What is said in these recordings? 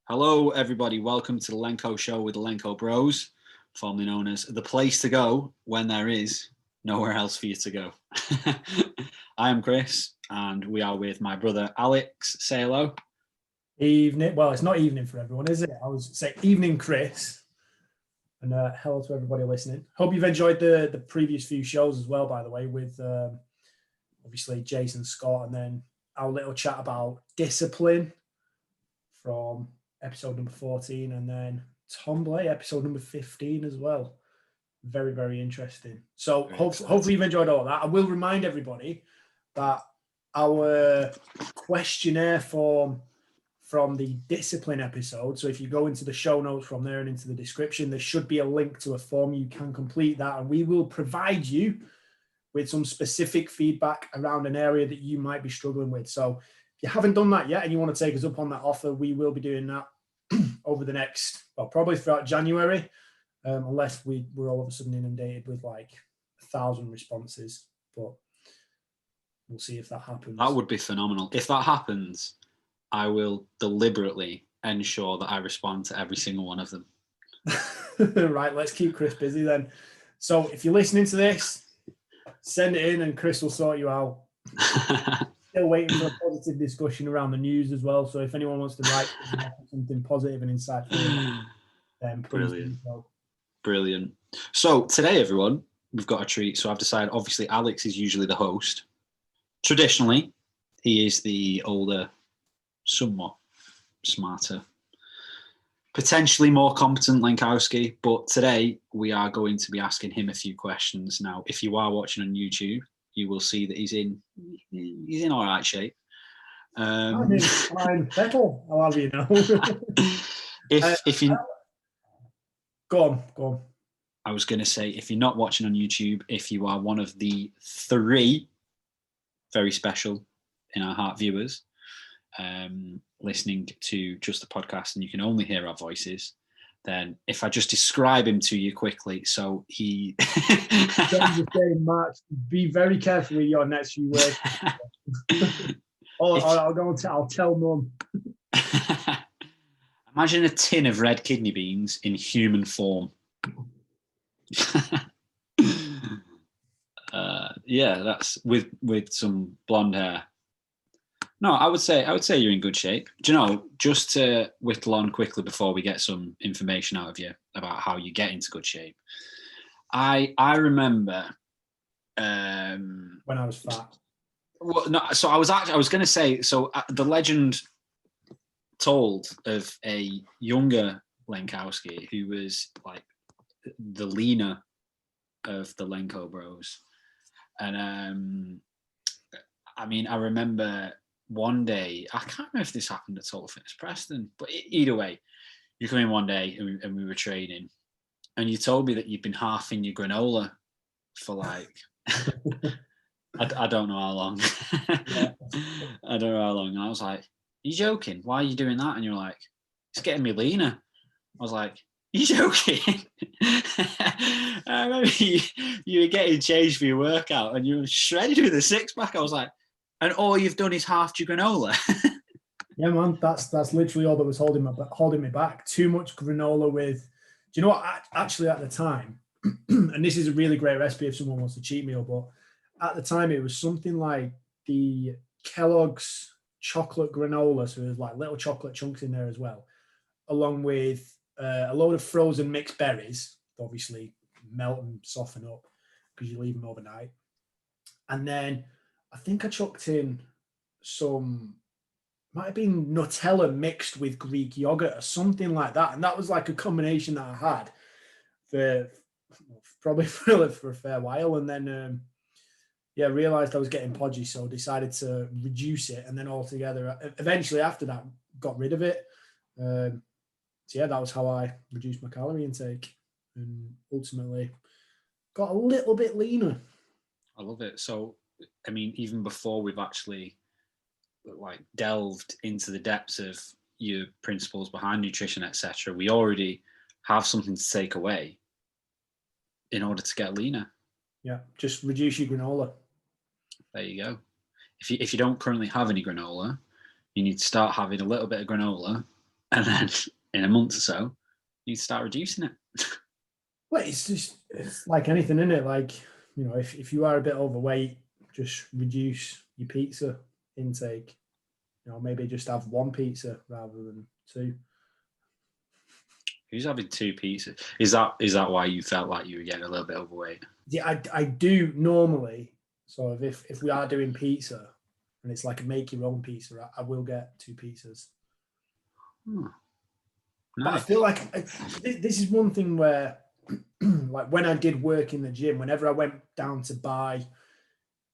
Hello, everybody. Welcome to the Lenko show with the Lenko Bros, formerly known as the place to go when there is nowhere else for you to go. I am Chris, and we are with my brother Alex. Say hello. Evening. Well, it's not evening for everyone, is it? I was say evening, Chris. And hello to everybody listening. Hope you've enjoyed the previous few shows as well, by the way, with obviously Jason Scott, and then our little chat about discipline from episode number 14, and then Tom Blay, episode number 15 as well. Very, very interesting. So hopefully you've enjoyed all that. I will remind everybody that our questionnaire form from the discipline episode, so if you go into the show notes from there and into the description, there should be a link to a form. You can complete that, and we will provide you with some specific feedback around an area that you might be struggling with. So if you haven't done that yet and you want to take us up on that offer, we will be doing that over the next, well, probably throughout January, unless we're all of a sudden inundated with like 1,000 responses. But we'll see if that happens. That would be phenomenal. If that happens, I will deliberately ensure that I respond to every single one of them. Right, let's keep Chris busy then. So if you're listening to this, send it in and Chris will sort you out. Still waiting for a positive discussion around the news as well. So if anyone wants to write something positive and insightful, then please do so. Brilliant. So today, everyone, we've got a treat. So I've decided, obviously, Alex is usually the host. Traditionally, he is the older, somewhat smarter, potentially more competent Lenkowski, but today we are going to be asking him a few questions. Now, if you are watching on YouTube, you will see that he's in all right shape. I'm fettle, I'll have you know. if you go on. I was going to say, if you're not watching on YouTube, if you are one of the 3 very special in our heart viewers, listening to just the podcast and you can only hear our voices, then if I just describe him to you quickly. So he Mark, be very careful with your next few words. I'll tell Mum. Imagine a tin of red kidney beans in human form. That's with some blonde hair. No, I would say you're in good shape. Do you know, just to whittle on quickly before we get some information out of you about how you get into good shape. I remember when I was fat. Well, no, so I was going to say, so the legend told of a younger Lenkowski who was like the leaner of the Lenko Bros, and I remember one day, I can't remember if this happened at Total Fitness Preston, but either way, you come in one day and we were training, and you told me that you'd been halving your granola for like, I don't know how long. I don't know how long. And I was like, are you joking? Why are you doing that? And you're like, it's getting me leaner. I was like, are you joking? I remember you were getting changed for your workout and you were shredded with a 6-pack. I was like, and all you've done is halved your granola. Yeah, man, that's literally all that was holding me back. Too much granola with. Do you know what? Actually, at the time, and this is a really great recipe if someone wants to cheat meal, but at the time it was something like the Kellogg's chocolate granola, so there's like little chocolate chunks in there as well, along with a load of frozen mixed berries, obviously melt and soften up because you leave them overnight, and then I think I chucked in some, might have been Nutella mixed with Greek yogurt or something like that. And that was like a combination that I had for probably for a fair while. And then, realized I was getting podgy, so decided to reduce it. And then altogether, eventually after that, got rid of it. That was how I reduced my calorie intake and ultimately got a little bit leaner. I love it. So, I mean, even before we've actually like delved into the depths of your principles behind nutrition, etc., we already have something to take away in order to get leaner. Yeah, just reduce your granola. There you go. If you don't currently have any granola, you need to start having a little bit of granola and then in a month or so, you start reducing it. Well, it's like anything, isn't it? Like, you know, if you are a bit overweight, just reduce your pizza intake. You know, maybe just have one pizza rather than two. Who's having 2 pizzas? Is that why you felt like you were getting a little bit overweight? Yeah, I do normally. So if we are doing pizza and it's like a make your own pizza, I will get 2 pizzas. Hmm. But I Nice. feel like this is one thing where, like when I did work in the gym, whenever I went down to buy,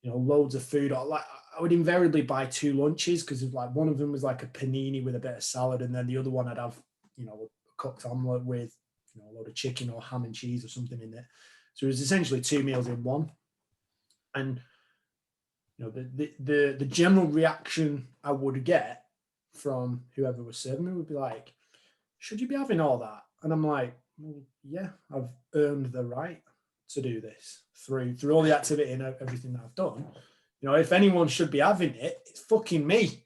you know, loads of food, or like I would invariably buy 2 lunches because like one of them was like a panini with a bit of salad, and then the other one I'd have, you know, a cooked omelette with, you know, a load of chicken or ham and cheese or something in it. So it was essentially 2 meals in one. And you know, the general reaction I would get from whoever was serving me would be like, should you be having all that? And I'm like, well, yeah, I've earned the right to do this through all the activity and everything that I've done. You know, if anyone should be having it, it's fucking me.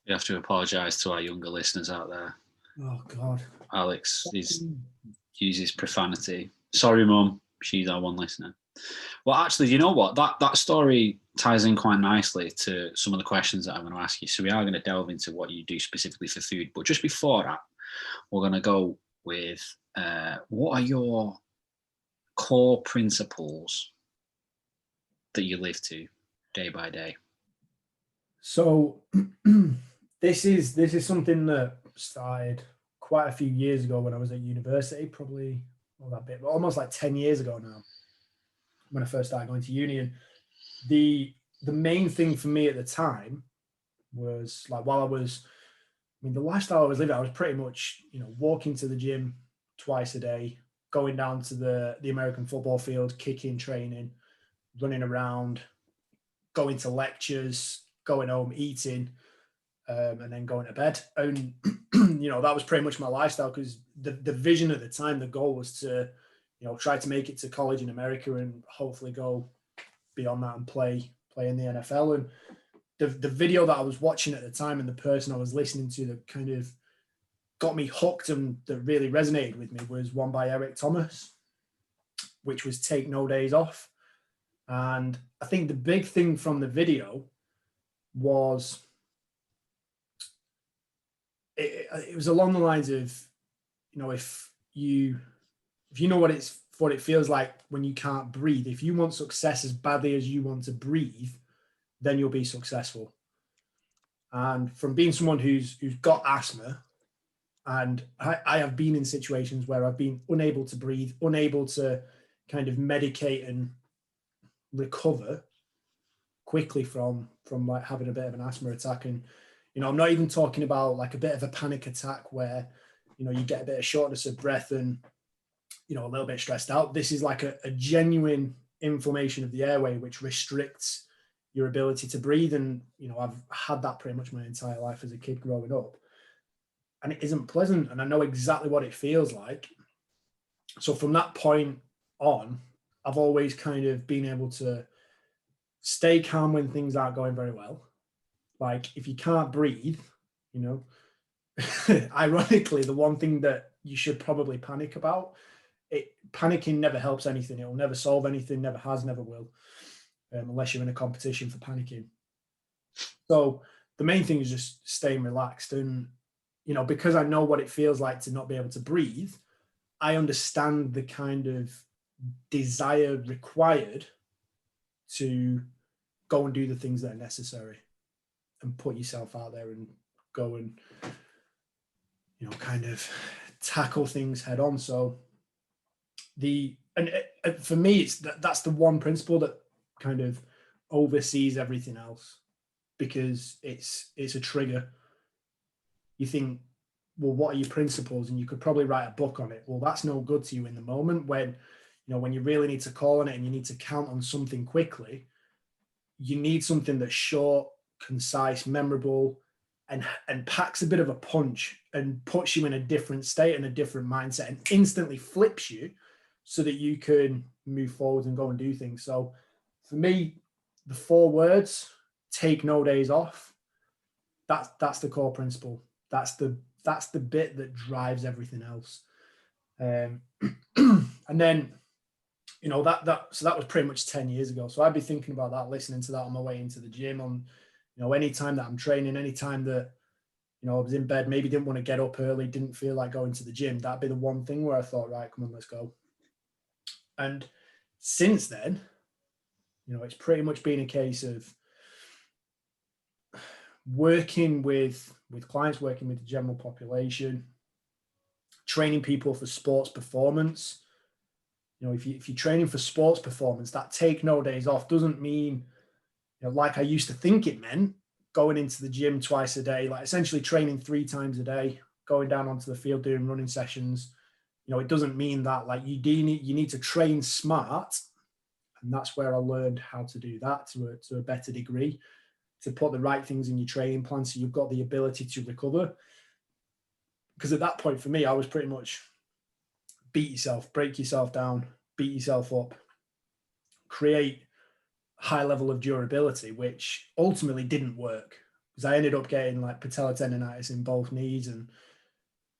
You have to apologise to our younger listeners out there. Oh God. Alex uses profanity. Sorry, Mum. She's our one listener. Well, actually, you know what? That story ties in quite nicely to some of the questions that I'm going to ask you. So we are going to delve into what you do specifically for food. But just before that, we're going to go with what are your core principles that you live to day by day? So this is something that started quite a few years ago when I was at university, probably all that bit, but almost like 10 years ago now, when I first started going to uni. And the main thing for me at the time was like, while I was, I mean, the lifestyle I was living, I was pretty much, you know, walking to the gym twice a day, going down to the American football field, kicking, training, running around, going to lectures, going home, eating, and then going to bed. And, you know, that was pretty much my lifestyle because the vision at the time, the goal was to, you know, try to make it to college in America and hopefully go beyond that and play in the NFL. And the video that I was watching at the time and the person I was listening to that kind of got me hooked and that really resonated with me was one by Eric Thomas, which was Take No Days Off. And I think the big thing from the video was it was along the lines of, you know, if you know what it feels like when you can't breathe, if you want success as badly as you want to breathe, then you'll be successful. And from being someone who's got asthma, and I have been in situations where I've been unable to breathe, unable to kind of medicate and recover quickly from like having a bit of an asthma attack. And, you know, I'm not even talking about like a bit of a panic attack where, you know, you get a bit of shortness of breath and, you know, a little bit stressed out. This is like a genuine inflammation of the airway, which restricts your ability to breathe. And, you know, I've had that pretty much my entire life as a kid growing up. And it isn't pleasant. And I know exactly what it feels like. So from that point on, I've always kind of been able to stay calm when things aren't going very well. Like if you can't breathe, you know, ironically, the one thing that you should probably panic about, panicking never helps anything. It will never solve anything, never has, never will, unless you're in a competition for panicking. So the main thing is just staying relaxed. And, you know, because I know what it feels like to not be able to breathe, I understand the kind of desire required to go and do the things that are necessary and put yourself out there and go and, you know, kind of tackle things head on. So for me, it's that's the one principle that kind of oversees everything else, because it's a trigger. You think, well, what are your principles? And you could probably write a book on it. Well, that's no good to you in the moment when, you know, when you really need to call on it and you need to count on something quickly. You need something that's short, concise, memorable, and packs a bit of a punch and puts you in a different state and a different mindset and instantly flips you so that you can move forward and go and do things. So for me, the 4 words, take no days off, that's the core principle. That's the bit that drives everything else. And then, you know, so that was pretty much 10 years ago. So I'd be thinking about that, listening to that on my way into the gym, on, you know, any time that I'm training, any time that, you know, I was in bed, maybe didn't want to get up early, didn't feel like going to the gym. That'd be the one thing where I thought, right, come on, let's go. And since then, you know, it's pretty much been a case of working with clients, working with the general population, training people for sports performance. You know, if you're training for sports performance, that take no days off doesn't mean, you know, like I used to think it meant, going into the gym twice a day, like essentially training 3 times a day, going down onto the field, doing running sessions. You know, it doesn't mean that. Like, you need to train smart. And that's where I learned how to do that to a better degree, to put the right things in your training plan so you've got the ability to recover. Because at that point for me, I was pretty much beat yourself, break yourself down, beat yourself up, create high level of durability, which ultimately didn't work, because I ended up getting like patellar tendonitis in both knees, and,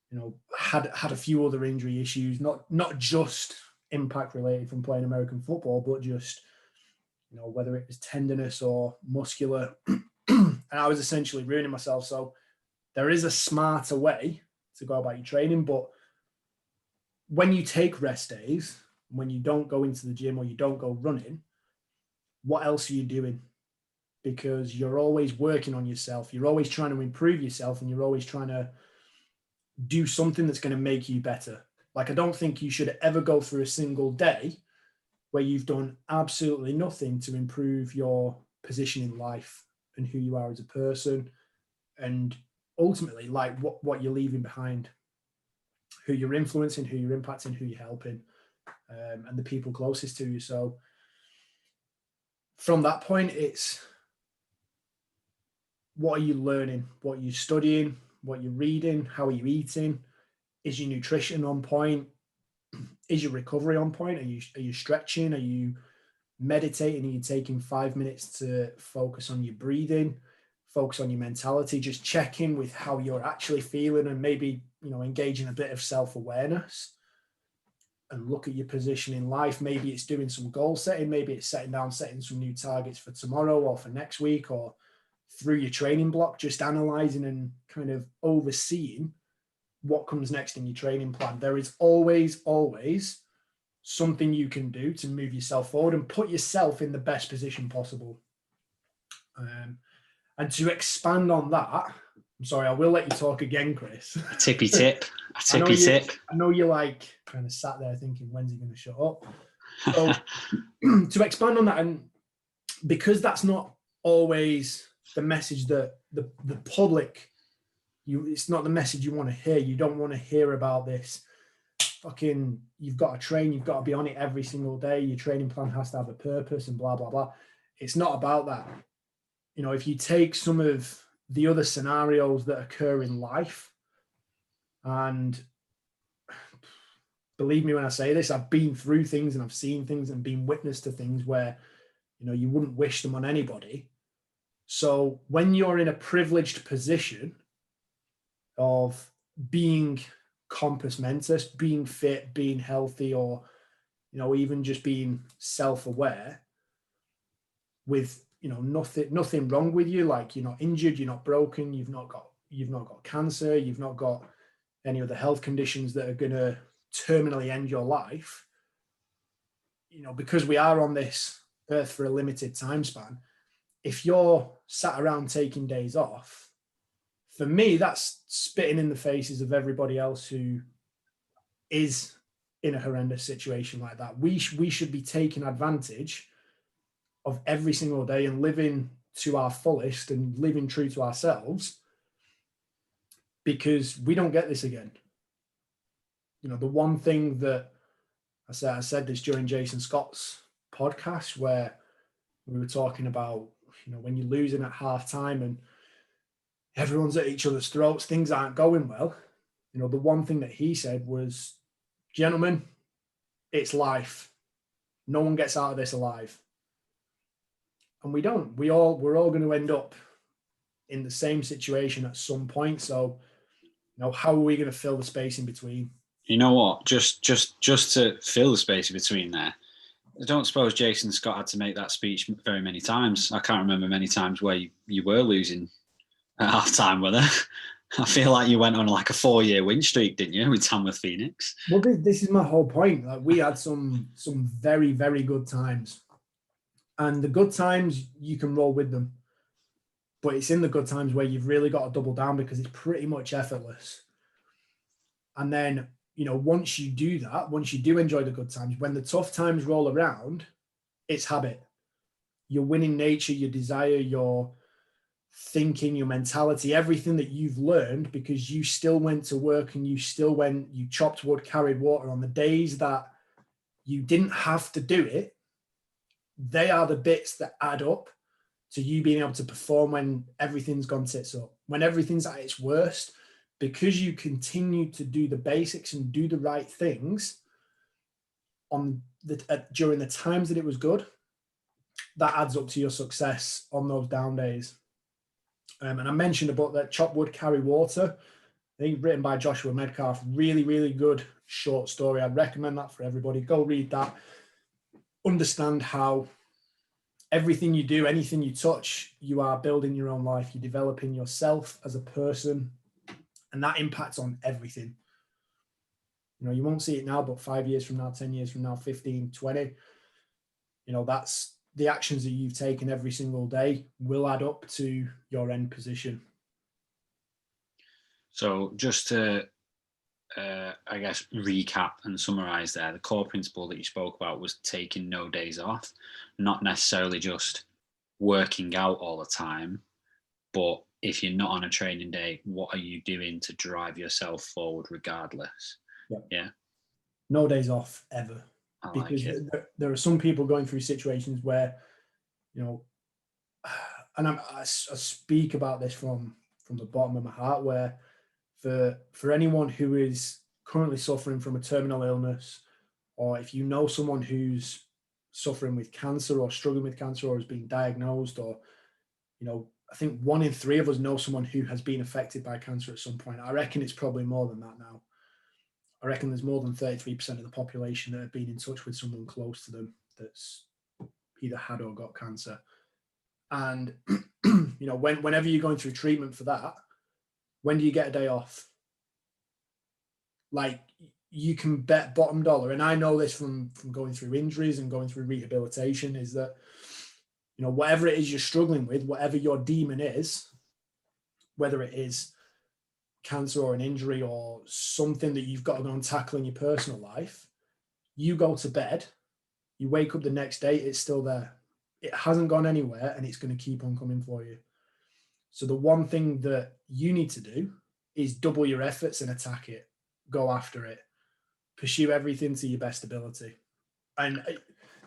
you know, had a few other injury issues, not just impact related from playing American football, but just, you know, whether it was tendinous or muscular. And I was essentially ruining myself. So there is a smarter way to go about your training, but when you take rest days, when you don't go into the gym or you don't go running, what else are you doing? Because you're always working on yourself. You're always trying to improve yourself, and you're always trying to do something that's going to make you better. Like, I don't think you should ever go through a single day where you've done absolutely nothing to improve your position in life and who you are as a person, and ultimately like what you're leaving behind, who you're influencing, who you're impacting, who you're helping, and the people closest to you. So from that point, it's, what are you learning? What are you studying? What you're reading? How are you eating? Is your nutrition on point? Is your recovery on point? Are you stretching? Are you meditating? Are you taking 5 minutes to focus on your breathing, focus on your mentality, just check in with how you're actually feeling, and maybe, you know, engage in a bit of self-awareness and look at your position in life. Maybe it's doing some goal setting. Maybe it's setting some new targets for tomorrow or for next week, or through your training block, just analyzing and kind of overseeing what comes next in your training plan. There is always something you can do to move yourself forward and put yourself in the best position possible. And to expand on that, I'm sorry, I will let you talk again, Chris. A tippy tip. I know you're like kind of sat there thinking, when's he going to shut up? So to expand on that, and because that's not always the message that the public, it's not the message you want to hear. You don't want to hear about this fucking, you've got to train, you've got to be on it every single day, your training plan has to have a purpose and blah, blah, blah. It's not about that. You know, if you take some of the other scenarios that occur in life, and believe me when I say this, I've been through things and I've seen things and been witness to things where, you know, you wouldn't wish them on anybody. So when you're in a privileged position of being compos mentis, being fit, being healthy, or, you know, even just being self-aware, with, you know, nothing wrong with you, like you're not injured, you're not broken, you've not got cancer, you've not got any other health conditions that are going to terminally end your life, you know, because we are on this earth for a limited time span. If you're sat around taking days off, for me, that's spitting in the faces of everybody else who is in a horrendous situation like that. We should be taking advantage of every single day and living to our fullest and living true to ourselves, because we don't get this again. You know, the one thing that I said this during Jason Scott's podcast, where we were talking about, you know, when you're losing at half time and everyone's at each other's throats, things aren't going well. You know, the one thing that he said was, gentlemen, it's life. No one gets out of this alive. And we don't. We're all going to end up in the same situation at some point. So How are we going to fill the space in between? You know what? Just to fill the space in between there, I don't suppose Jason Scott had to make that speech very many times. I can't remember many times where you were losing at half time, were there? I feel like you went on like a 4-year win streak, didn't you, with Tamworth Phoenix? Well, this is my whole point. Like, we had some very, very good times, and the good times you can roll with them, but it's in the good times where you've really got to double down because it's pretty much effortless. And then, once you do that, once you do enjoy the good times, when the tough times roll around, it's habit. Your winning nature, your desire, your thinking, your mentality, everything that you've learned because you still went to work and you chopped wood, carried water on the days that you didn't have to do it. They are the bits that add up to you being able to perform when everything's gone tits up, when everything's at its worst, because you continue to do the basics and do the right things during the times that it was good. That adds up to your success on those down days. And I mentioned a book that Chop Wood, Carry Water, I think written by Joshua Medcalf. Really, really good short story. I'd recommend that for everybody. Go read that. Understand how everything you do, anything you touch, you are building your own life. You're developing yourself as a person, and that impacts on everything. You won't see it now, but 5 years from now, 10 years from now, 15, 20, that's the actions that you've taken every single day will add up to your end position. So just to, I guess, recap and summarize there, the core principle that you spoke about was taking no days off, not necessarily just working out all the time, but if you're not on a training day, what are you doing to drive yourself forward regardless? Yep. Yeah. No days off ever. Because there are some people going through situations where, and I speak about this from the bottom of my heart, where for anyone who is currently suffering from a terminal illness, or if you know someone who's suffering with cancer or struggling with cancer or has been diagnosed, or, I think 1 in 3 of us know someone who has been affected by cancer at some point. I reckon it's probably more than that now. I reckon there's more than 33% of the population that have been in touch with someone close to them that's either had or got cancer. And, whenever you're going through treatment for that, when do you get a day off? Like, you can bet bottom dollar, and I know this from going through injuries and going through rehabilitation, is that, whatever it is you're struggling with, whatever your demon is, whether it is cancer or an injury or something that you've got to go and tackle in your personal life, you go to bed, you wake up the next day, it's still there. It hasn't gone anywhere, and it's going to keep on coming for you. So the one thing that you need to do is double your efforts and attack it. Go after it. Pursue everything to your best ability. And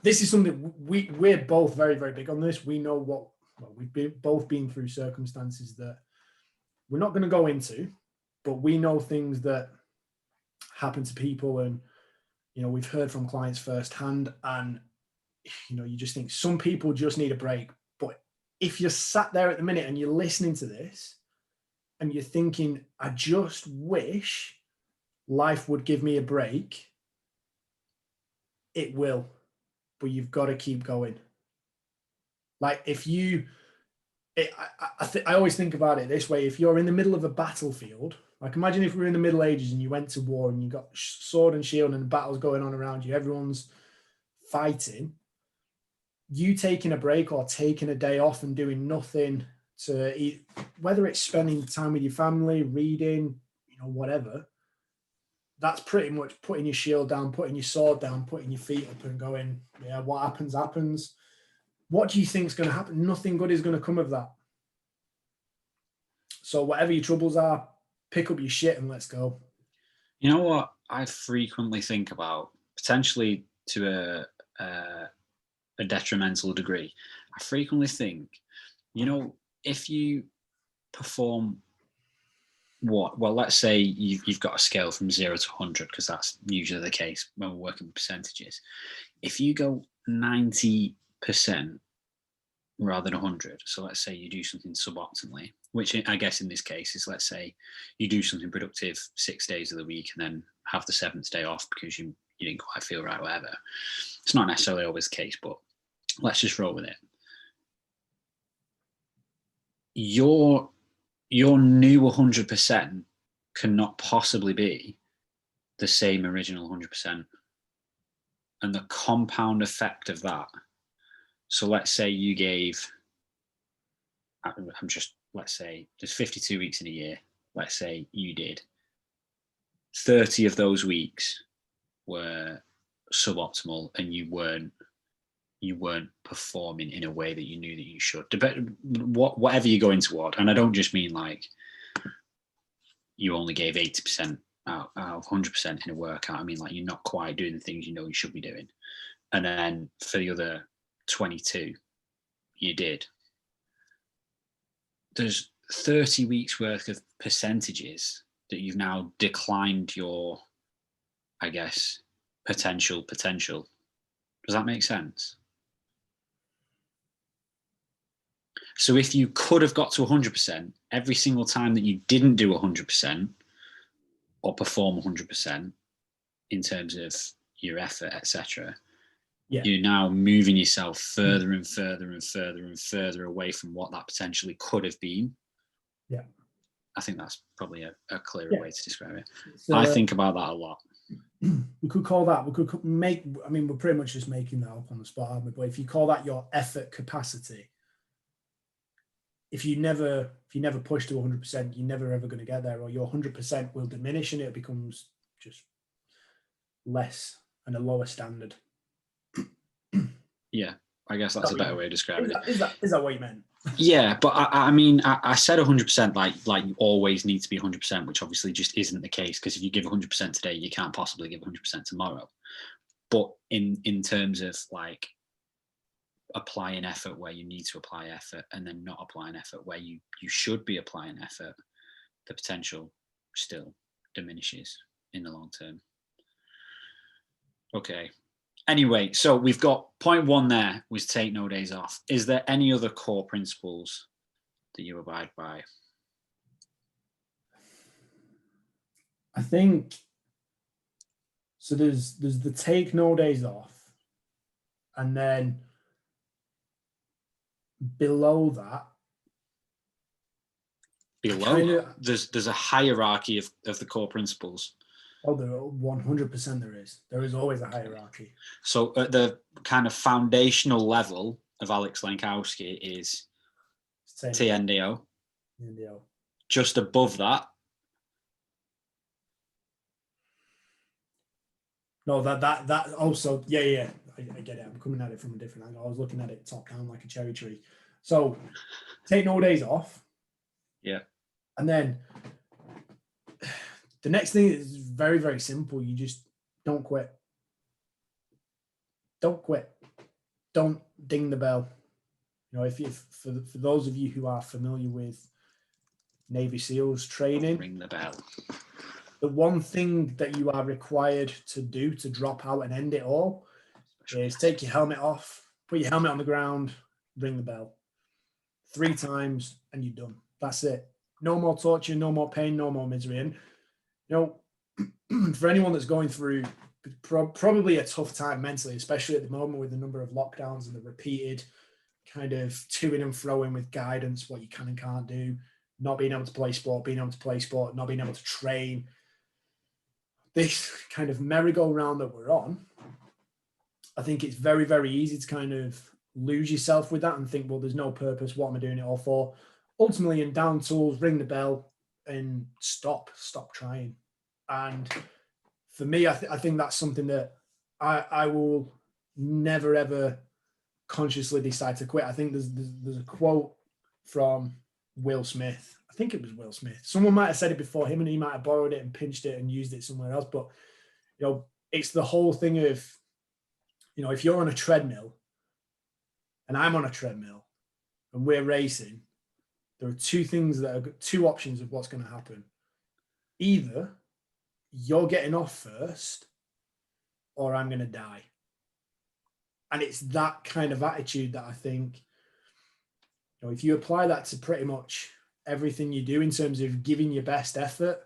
this is something we're both very, very big on this. We know we've both been through circumstances that we're not going to go into, but we know things that happen to people, and, we've heard from clients firsthand, and, you just think some people just need a break. But if you're sat there at the minute and you're listening to this and you're thinking, I just wish life would give me a break, it will, but you've got to keep going. Like, I always think about it this way. If you're in the middle of a battlefield, like, imagine if we were in the Middle Ages and you went to war and you got sword and shield and battles going on around you, everyone's fighting. You taking a break or taking a day off and doing nothing to eat, whether it's spending time with your family, reading, whatever, that's pretty much putting your shield down, putting your sword down, putting your feet up and going, yeah, what happens, happens. What do you think is going to happen? Nothing good is going to come of that. So whatever your troubles are, pick up your shit and let's go. You know what I frequently think about, potentially to a detrimental degree? I frequently think, if you perform let's say you've got a scale from 0 to 100, because that's usually the case when we're working with percentages. If you go 90%, rather than 100. So let's say you do something suboptimally, which I guess in this case is, let's say you do something productive 6 days of the week and then have the 7th day off because you didn't quite feel right, whatever. It's not necessarily always the case, but let's just roll with it. Your new 100% cannot possibly be the same original 100%. And the compound effect of that. So let's say you gave, let's say there's 52 weeks in a year. Let's say you did 30 of those weeks were suboptimal and you weren't performing in a way that you knew that you should. Whatever you're going toward. And I don't just mean like you only gave 80% out of 100% in a workout. I mean, like, you're not quite doing the things you know you should be doing. And then for the other 22, you did. There's 30 weeks worth of percentages that you've now declined your, I guess, potential. Does that make sense? So if you could have got to 100%, every single time that you didn't do 100% or perform 100% in terms of your effort, etc., you're now moving yourself further and further and further and further away from what that potentially could have been. Yeah. I think that's probably a clearer way to describe it. So, I think about that a lot. We could call that, we're pretty much just making that up on the spot, aren't we? But if you call that your effort capacity, if you never push to 100%, you're never ever going to get there, or your 100% will diminish and it becomes just less and a lower standard. Yeah, I guess that's a better way of describing it. Is that what you meant? Yeah, but I mean, I said 100%, like you always need to be 100%, which obviously just isn't the case, because if you give 100% today, you can't possibly give 100% tomorrow. But in terms of like applying effort where you need to apply effort and then not applying effort where you should be applying effort, the potential still diminishes in the long term. Okay. Anyway, so we've got point 1 there was take no days off. Is there any other core principles that you abide by? I think so. There's the take no days off, and then below that, there's a hierarchy of the core principles. Oh, there 100% there is always a hierarchy. So at the kind of foundational level of Alex Lenkowski is TNDO. Just above that. No, that also, yeah. I get it. I'm coming at it from a different angle. I was looking at it top down like a cherry tree. So take no days off. Yeah. And then the next thing is very, very simple. You just don't quit. Don't quit. Don't ding the bell. You know, if for those of you who are familiar with Navy SEALs training, ring the bell. The one thing that you are required to do to drop out and end it all is take your helmet off, put your helmet on the ground, ring the bell 3 times, and you're done. That's it. No more torture, no more pain, no more misery. And you know, for anyone that's going through probably a tough time mentally, especially at the moment with the number of lockdowns and the repeated kind of toing and froing with guidance, what you can and can't do, not being able to play sport, being able to play sport, not being able to train, this kind of merry-go-round that we're on, I think it's very, very easy to kind of lose yourself with that and think, well, there's no purpose. What am I doing it all for? Ultimately, in down tools, ring the bell and stop trying. And for me, I think that's something that I will never, ever consciously decide to quit. I think there's a quote from Will Smith. I think it was Will Smith. Someone might have said it before him and he might have borrowed it and pinched it and used it somewhere else. But, you know, it's the whole thing of, you know, if you're on a treadmill and I'm on a treadmill and we're racing, there are 2 things that are 2 options of what's going to happen. Either you're getting off first or I'm going to die. And it's that kind of attitude that I think if you apply that to pretty much everything you do in terms of giving your best effort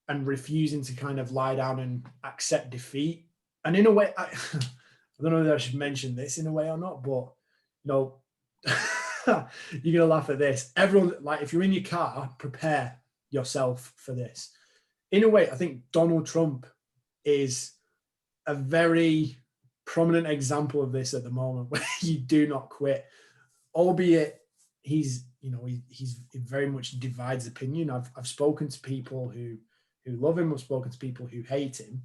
and refusing to kind of lie down and accept defeat. And in a way, I don't know whether I should mention this in a way or not, but you're gonna laugh at this. Everyone, like, if you're in your car, prepare yourself for this. In a way, I think Donald Trump is a very prominent example of this at the moment, where you do not quit, albeit he's very much divides opinion. I've spoken to people who love him. I've spoken to people who hate him,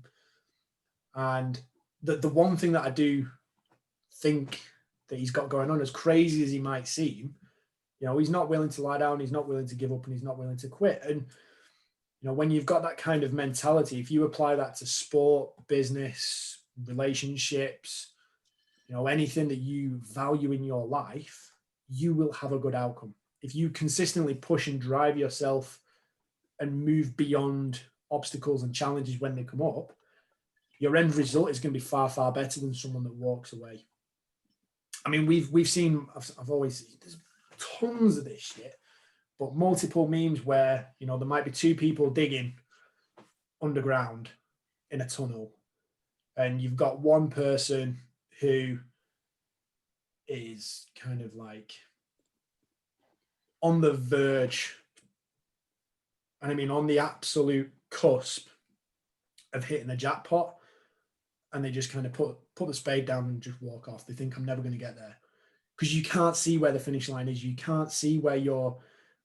and the one thing that I do think that he's got going on, as crazy as he might seem, he's not willing to lie down, he's not willing to give up, and he's not willing to quit. And when you've got that kind of mentality, if you apply that to sport, business, relationships, anything that you value in your life, you will have a good outcome. If you consistently push and drive yourself and move beyond obstacles and challenges when they come up, your end result is going to be far, far better than someone that walks away. I mean, we've seen, I've always seen, there's tons of this shit, but multiple memes where, there might be two people digging underground in a tunnel, and you've got one person who is kind of like on the verge, and I mean on the absolute cusp of hitting the jackpot, and they just kind of put the spade down and just walk off. They think, I'm never going to get there, because you can't see where the finish line is. You can't see where you're,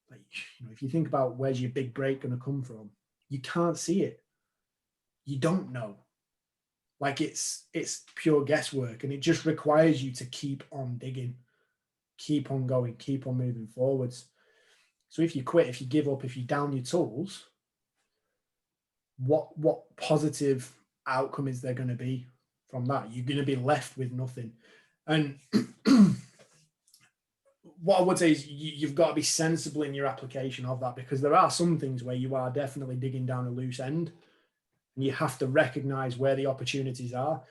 like, if you think about where's your big break going to come from, you can't see it. You don't know. Like, it's pure guesswork, and it just requires you to keep on digging, keep on going, keep on moving forwards. So if you quit, if you give up, if you down your tools, what positive outcome is there going to be from that? You're going to be left with nothing. And what I would say is you've got to be sensible in your application of that, because there are some things where you are definitely digging down a loose end, and you have to recognize where the opportunities are.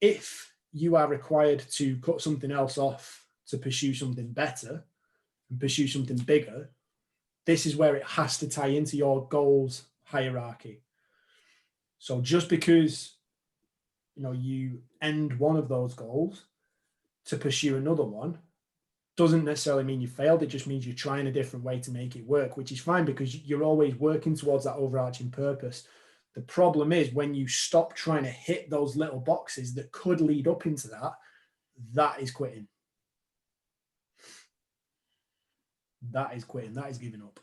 If you are required to cut something else off to pursue something better and pursue something bigger, this is where it has to tie into your goals hierarchy. So just because you end one of those goals to pursue another one doesn't necessarily mean you failed. It just means you're trying a different way to make it work, which is fine, because you're always working towards that overarching purpose. The problem is when you stop trying to hit those little boxes that could lead up into that, that is quitting. That is quitting. That is giving up.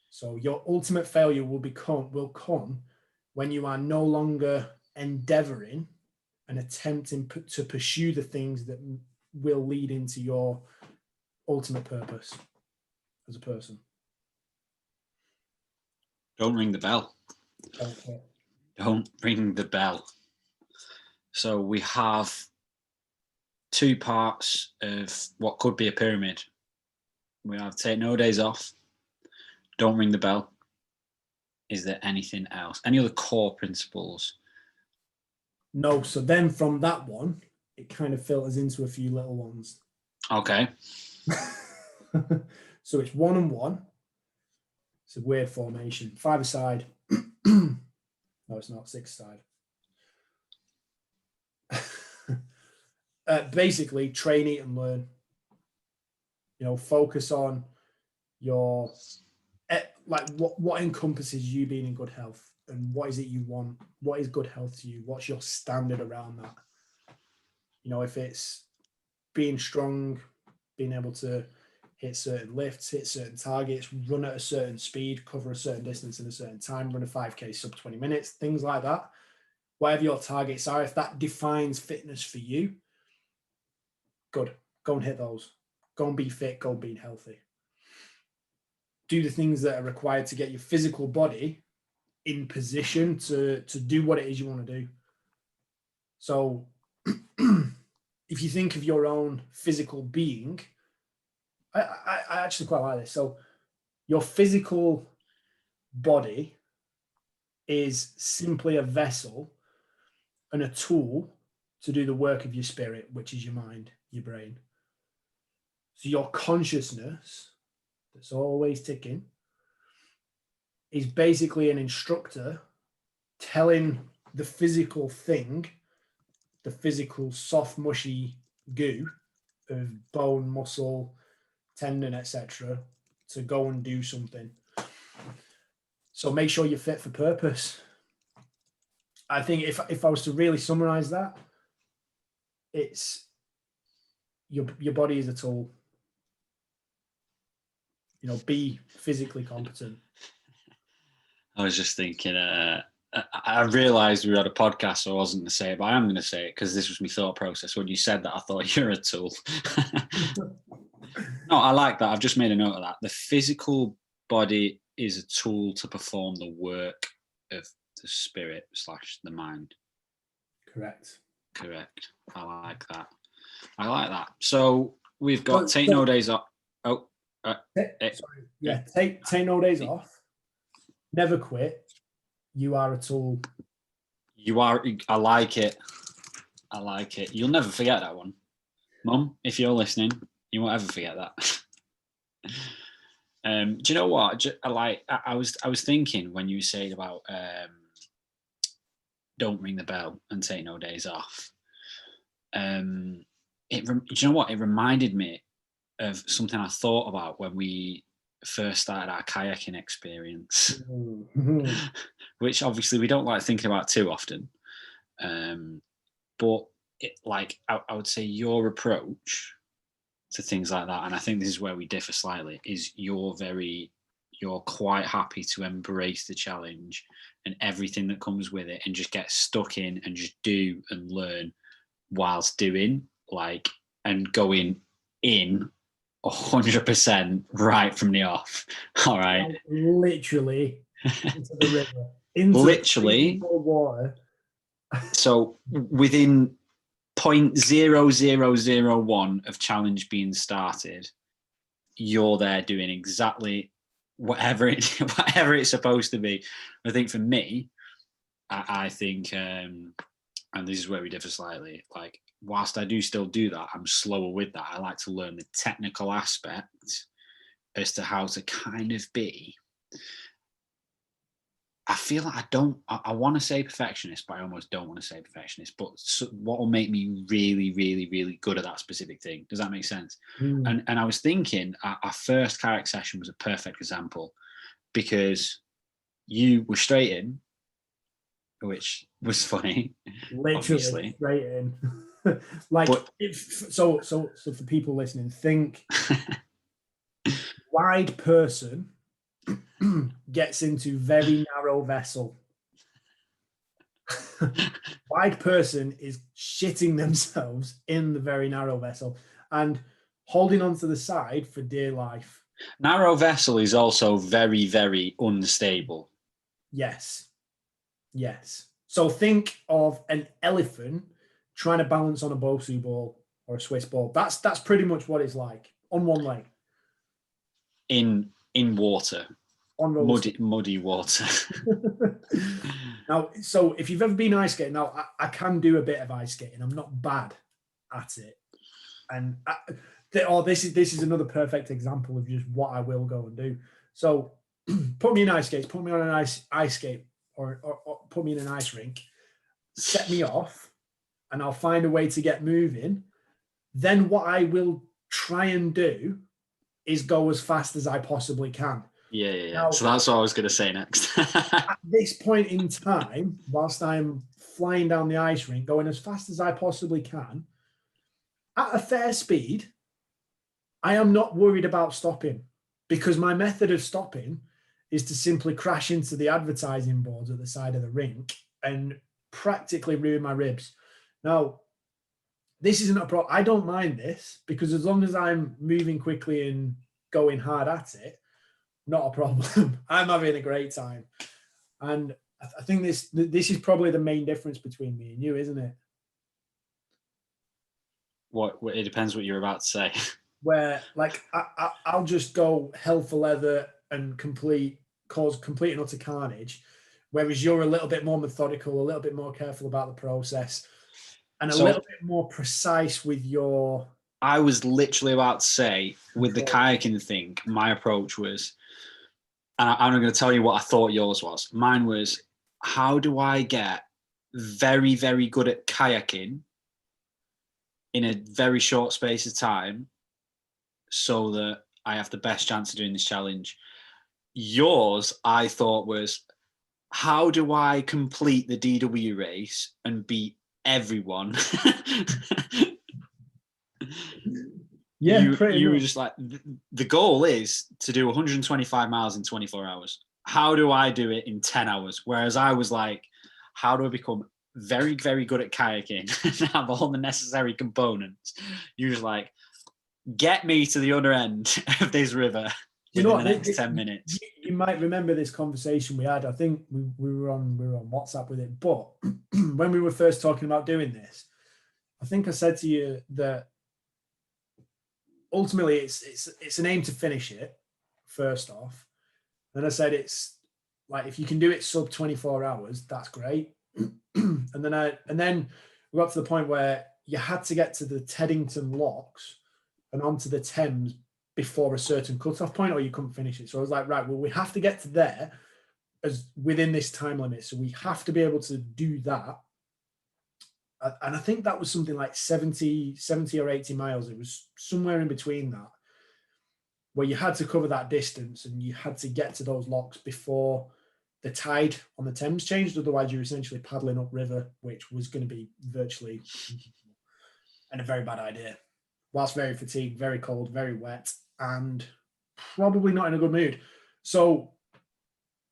So your ultimate failure will come when you are no longer endeavoring and attempting to pursue the things that will lead into your ultimate purpose as a person. Don't ring the bell. Don't ring the bell. So we have two parts of what could be a pyramid. We have take no days off, don't ring the bell. Is there anything else? Any other core principles? No. So then from that one, it kind of filters into a few little ones. Okay. So it's 1 and 1. It's a weird formation. 5-a-side. No, it's not. 6-a-side. Basically, train, eat, and learn. Focus on your, like, what encompasses you being in good health, and what is it you want? What is good health to you? What's your standard around that? If it's being strong, being able to hit certain lifts, hit certain targets, run at a certain speed, cover a certain distance in a certain time, run a 5K sub 20 minutes, things like that. Whatever your targets are, if that defines fitness for you, good. Go and hit those. Go and be fit, go and be healthy. Do the things that are required to get your physical body in position to do what it is you want to do. So if you think of your own physical being, I actually quite like this. So your physical body is simply a vessel and a tool to do the work of your spirit, which is your mind, your brain. So your consciousness that's always ticking is basically an instructor telling the physical thing, the physical soft, mushy goo of bone, muscle, tendon, etc., to go and do something. So make sure you're fit for purpose. I think if I was to really summarize that, it's your body is a tool. You know, be physically competent. I was just thinking, I realised we had a podcast, so I wasn't going to say it, but I am going to say it because this was my thought process. When you said that, I thought you're a tool. No, I like that. I've just made a note of that. The physical body is a tool to perform the work of the spirit / the mind. Correct. I like that. So we've got take no days off. Take no days off. Never quit. You are a tool. You are. I like it. You'll never forget that one, Mum. If you're listening, you won't ever forget that. Do you know what? I was thinking when you said about don't ring the bell and take no days off. Do you know what? It reminded me of something I thought about when we first started our kayaking experience, which obviously we don't like thinking about too often. But I would say your approach to things like that, and I think this is where we differ slightly, is you're quite happy to embrace the challenge and everything that comes with it and just get stuck in and just do and learn whilst doing, and going in 100% right from the off. All right. Literally into the river. Into literally the water. So within 0.0001 of challenge being started, you're there doing exactly whatever it's supposed to be. I think for me, I think, and this is where we differ slightly, whilst I do still do that, I'm slower with that. I like to learn the technical aspect as to how to kind of be. I feel like I want to say perfectionist, but I almost don't want to say perfectionist. But what will make me really, really, really good at that specific thing? Does that make sense? And I was thinking our first kayak session was a perfect example because you were straight in, which was funny. Literally obviously. Straight in. So for people listening, think wide person gets into very narrow vessel. Wide person is shitting themselves in the very narrow vessel and holding on to the side for dear life. Narrow vessel is also very, very unstable. Yes. So think of an elephant trying to balance on a Bosu ball or a Swiss ball. That's pretty much what it's like on one leg. In water. On muddy water. Now, so if you've ever been ice skating, now I can do a bit of ice skating. I'm not bad at it. And this is another perfect example of just what I will go and do. So put me in ice skates, put me on an ice skate or put me in an ice rink, set me off, and I'll find a way to get moving. Then what I will try and do is go as fast as I possibly can. Yeah. Now, so that's what I was going to say next. At this point in time, whilst I'm flying down the ice rink, going as fast as I possibly can, at a fair speed, I am not worried about stopping because my method of stopping is to simply crash into the advertising boards at the side of the rink and practically ruin my ribs. Now, this isn't a problem. I don't mind this because as long as I'm moving quickly and going hard at it, not a problem. I'm having a great time. And I think this is probably the main difference between me and you, isn't it? What? It depends what you're about to say. Where I'll just go hell for leather and cause complete and utter carnage, whereas you're a little bit more methodical, a little bit more careful about the process, and a little bit more precise with your I was literally about to say, with the kayaking thing, my approach was, and I'm going to tell you what I thought yours was. Mine was, how do I get very, very good at kayaking in a very short space of time so that I have the best chance of doing this challenge? Yours, I thought, was, how do I complete the DW race and beat everyone? Yeah, you were just like, the goal is to do 125 miles in 24 hours. How do I do it in 10 hours? Whereas I was like, how do I become very, very good at kayaking and have all the necessary components? You was like, get me to the other end of this river within the next 10 minutes. You might remember this conversation we had. I think we were on WhatsApp with it. But when we were first talking about doing this, I think I said to you that ultimately it's an aim to finish it first off. And I said it's like, if you can do it sub 24 hours, that's great. and then we got to the point where you had to get to the Teddington locks and onto the Thames before a certain cutoff point, or you couldn't finish it. So I was like, right, well, we have to get to there as within this time limit. So we have to be able to do that. And I think that was something like 70 or 80 miles. It was somewhere in between that, where you had to cover that distance and you had to get to those locks before the tide on the Thames changed. Otherwise, you're essentially paddling upriver, which was going to be virtually and a very bad idea. Whilst very fatigued, very cold, very wet, and probably not in a good mood. So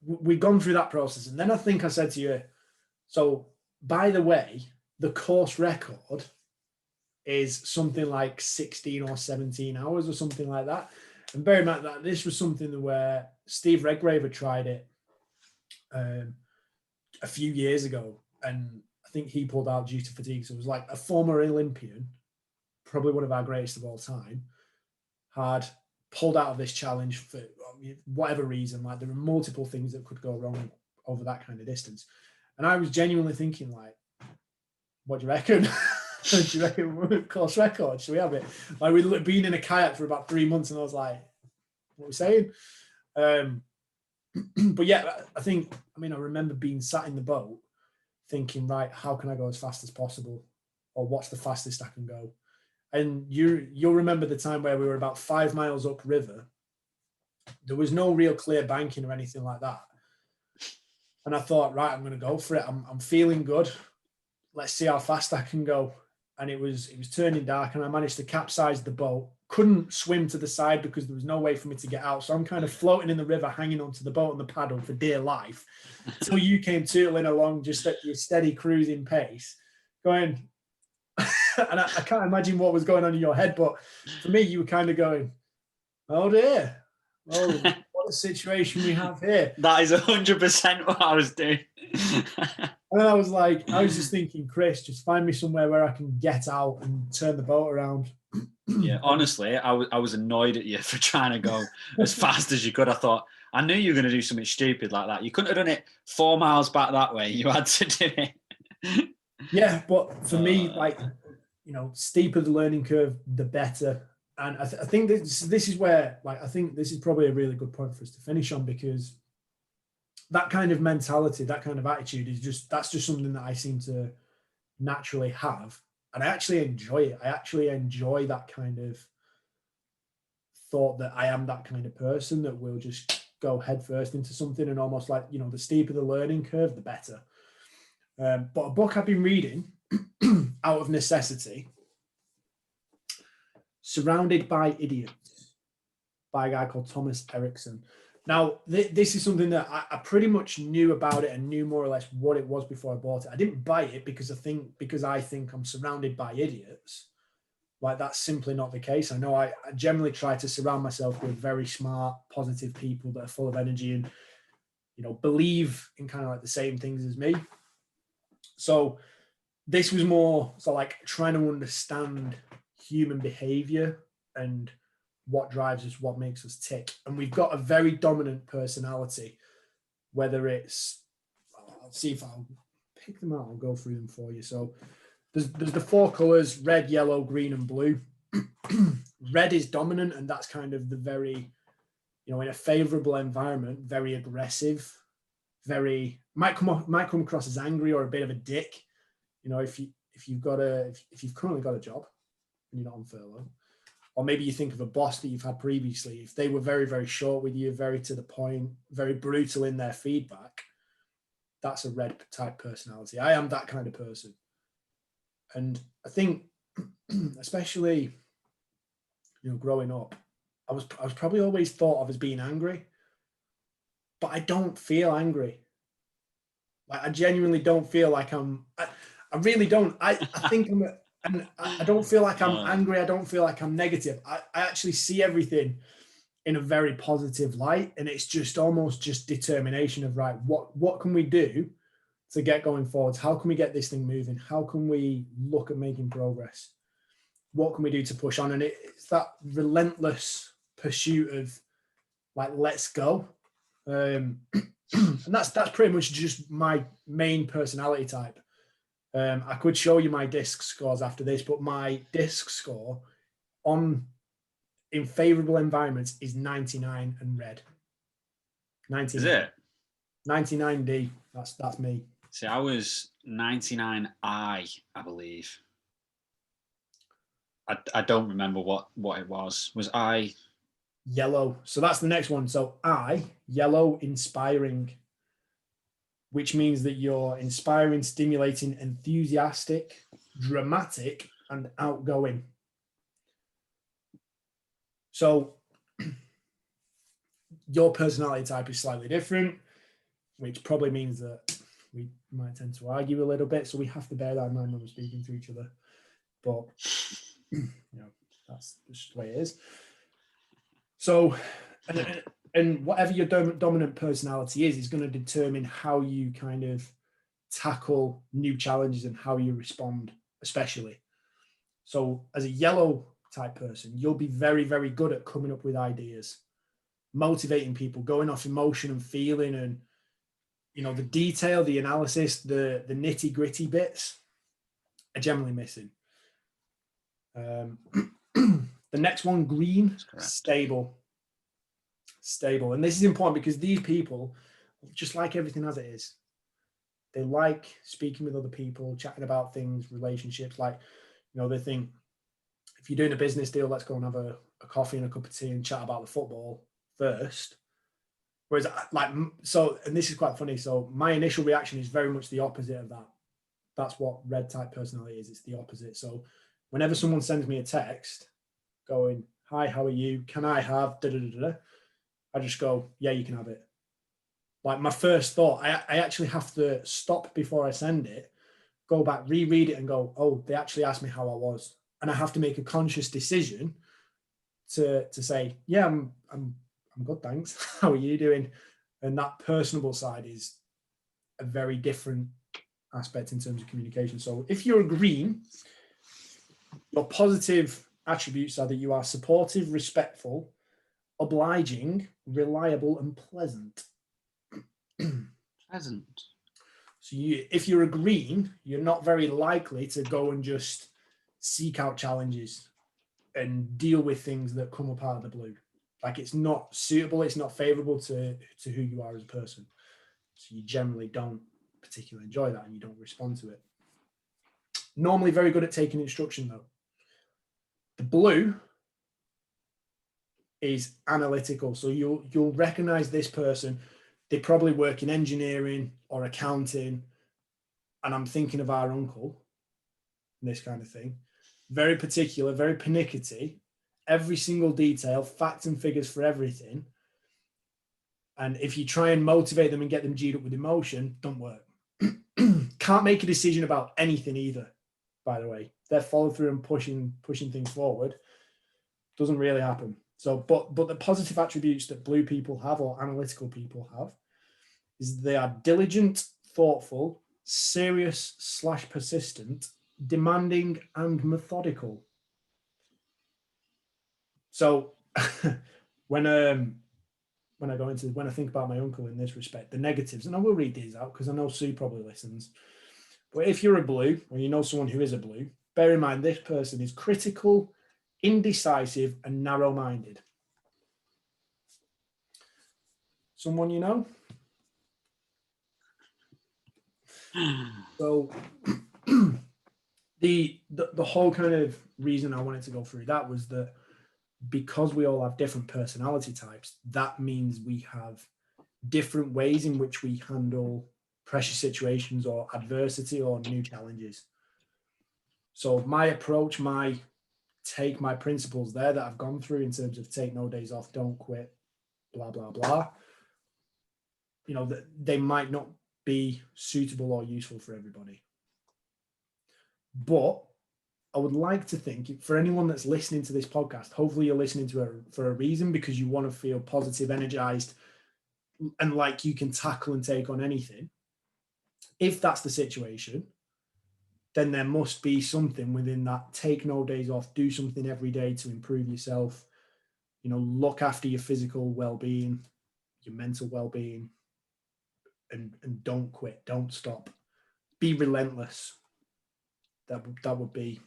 we've gone through that process. And then I think I said to you, so by the way, the course record is something like 16 or 17 hours or something like that. And bear in mind that this was something where Steve Redgrave had tried it a few years ago. And I think he pulled out due to fatigue. So it was like a former Olympian, probably one of our greatest of all time, had pulled out of this challenge for whatever reason. Like, there were multiple things that could go wrong over that kind of distance. And I was genuinely thinking, like, what do you reckon? Do you reckon course record? Should we have it? Like, we'd been in a kayak for about 3 months, and I was like, what are we saying? But yeah, I remember being sat in the boat thinking, right, how can I go as fast as possible? Or what's the fastest I can go? And you'll remember the time where we were about 5 miles up river. There was no real clear banking or anything like that. And I thought, right, I'm going to go for it. I'm feeling good. Let's see how fast I can go. And it was turning dark, and I managed to capsize the boat. Couldn't swim to the side because there was no way for me to get out. So I'm kind of floating in the river, hanging onto the boat and the paddle for dear life, until you came tootling along just at your steady cruising pace, going. And I can't imagine what was going on in your head, but for me, you were kind of going, oh dear, oh, what a situation we have here. That is 100% what I was doing. And then I was just thinking, Chris, just find me somewhere where I can get out and turn the boat around. Yeah, honestly, I was annoyed at you for trying to go as fast as you could. I thought, I knew you were going to do something stupid like that. You couldn't have done it 4 miles back that way. You had to do it. Yeah, but for me, like, steeper the learning curve, the better. And I think this is where, like, I think this is probably a really good point for us to finish on, because that kind of mentality, that kind of attitude that's just something that I seem to naturally have. And I actually enjoy it. I actually enjoy that kind of thought that I am that kind of person that will just go headfirst into something, and almost like, the steeper the learning curve, the better. But a book I've been reading out of necessity, Surrounded by Idiots, by a guy called Thomas Erickson. Now, this is something that I pretty much knew about it and knew more or less what it was before I bought it. I didn't buy it because I think I'm surrounded by idiots. Like, that's simply not the case. I know I generally try to surround myself with very smart, positive people that are full of energy and, believe in kind of like the same things as me. So this was more so like trying to understand human behavior and what drives us, what makes us tick. And we've got a very dominant personality, whether it's, I'll see if I'll pick them out. I'll go through them for you. So there's the 4 colors: red, yellow, green, and blue. red is dominant, and that's kind of the very, in a favorable environment, very aggressive, very might come across as angry or a bit of a dick. If you've currently got a job and you're not on furlough, or maybe you think of a boss that you've had previously, if they were very, very short with you, very to the point, very brutal in their feedback, that's a red type personality. I am that kind of person. And I think, especially, growing up, I was probably always thought of as being angry, but I don't feel angry. Like, I genuinely don't feel like I really don't. I think and I don't feel like I'm angry. I don't feel like I'm negative. I actually see everything in a very positive light, and it's just almost just determination of, right, what can we do to get going forwards? How can we get this thing moving? How can we look at making progress? What can we do to push on? And it's that relentless pursuit of, like, let's go. And that's pretty much just my main personality type. I could show you my disc scores after this, but my disc score in favorable environments is 99 and red. 99. Is it? 99D. That's me. See, I was 99I, I believe. I don't remember what it was. Was I yellow? So that's the next one. So I, yellow, inspiring, which means that you're inspiring, stimulating, enthusiastic, dramatic, and outgoing. So your personality type is slightly different, which probably means that we might tend to argue a little bit. So we have to bear that in mind when we're speaking to each other. But that's just the way it is. So, and whatever your dominant personality is going to determine how you kind of tackle new challenges and how you respond, especially. So as a yellow type person, you'll be very, very good at coming up with ideas, motivating people, going off emotion and feeling, and the detail, the analysis, the nitty gritty bits are generally missing. The next one, green, stable. And this is important because these people just like everything as it is. They like speaking with other people, chatting about things, relationships. Like, they think, if you're doing a business deal, let's go and have a coffee and a cup of tea and chat about the football first. Whereas, and this is quite funny. So my initial reaction is very much the opposite of that. That's what red type personality is. It's the opposite. So whenever someone sends me a text going, hi, how are you? Can I have da-da-da-da? I just go, yeah, you can have it. Like, my first thought, I actually have to stop before I send it, go back, reread it and go, oh, they actually asked me how I was. And I have to make a conscious decision to say, yeah, I'm good, thanks. How are you doing? And that personable side is a very different aspect in terms of communication. So if you're a green, your positive attributes are that you are supportive, respectful, obliging, reliable, and pleasant. Pleasant. So if you're a green, you're not very likely to go and just seek out challenges and deal with things that come up out of the blue. Like, it's not suitable, it's not favorable to who you are as a person. So you generally don't particularly enjoy that and you don't respond to it. Normally very good at taking instruction, though. The blue is analytical. So you'll recognize this person. They probably work in engineering or accounting. And I'm thinking of our uncle, this kind of thing. Very particular, very pernickety, every single detail, facts and figures for everything. And if you try and motivate them and get them G'd up with emotion, don't work. Can't make a decision about anything either, by the way. Their follow through and pushing things forward doesn't really happen. So, but the positive attributes that blue people have, or analytical people have, is they are diligent, thoughtful, serious / persistent, demanding, and methodical. So when I think about my uncle in this respect, the negatives, and I will read these out because I know Sue probably listens. But if you're a blue, or you know someone who is a blue, bear in mind this person is critical, indecisive, and narrow-minded. Someone you know? So the whole kind of reason I wanted to go through that was that because we all have different personality types, that means we have different ways in which we handle pressure situations or adversity or new challenges. So my approach, my principles there that I've gone through in terms of take no days off, don't quit, blah, blah, blah, you know, they might not be suitable or useful for everybody. But I would like to think, for anyone that's listening to this podcast, hopefully you're listening to it for a reason, because you want to feel positive, energized, and like you can tackle and take on anything. If that's the situation, then there must be something within that. Take no days off, do something every day to improve yourself, you know, look after your physical well-being, your mental well-being, and don't quit, don't stop, be relentless. That would be,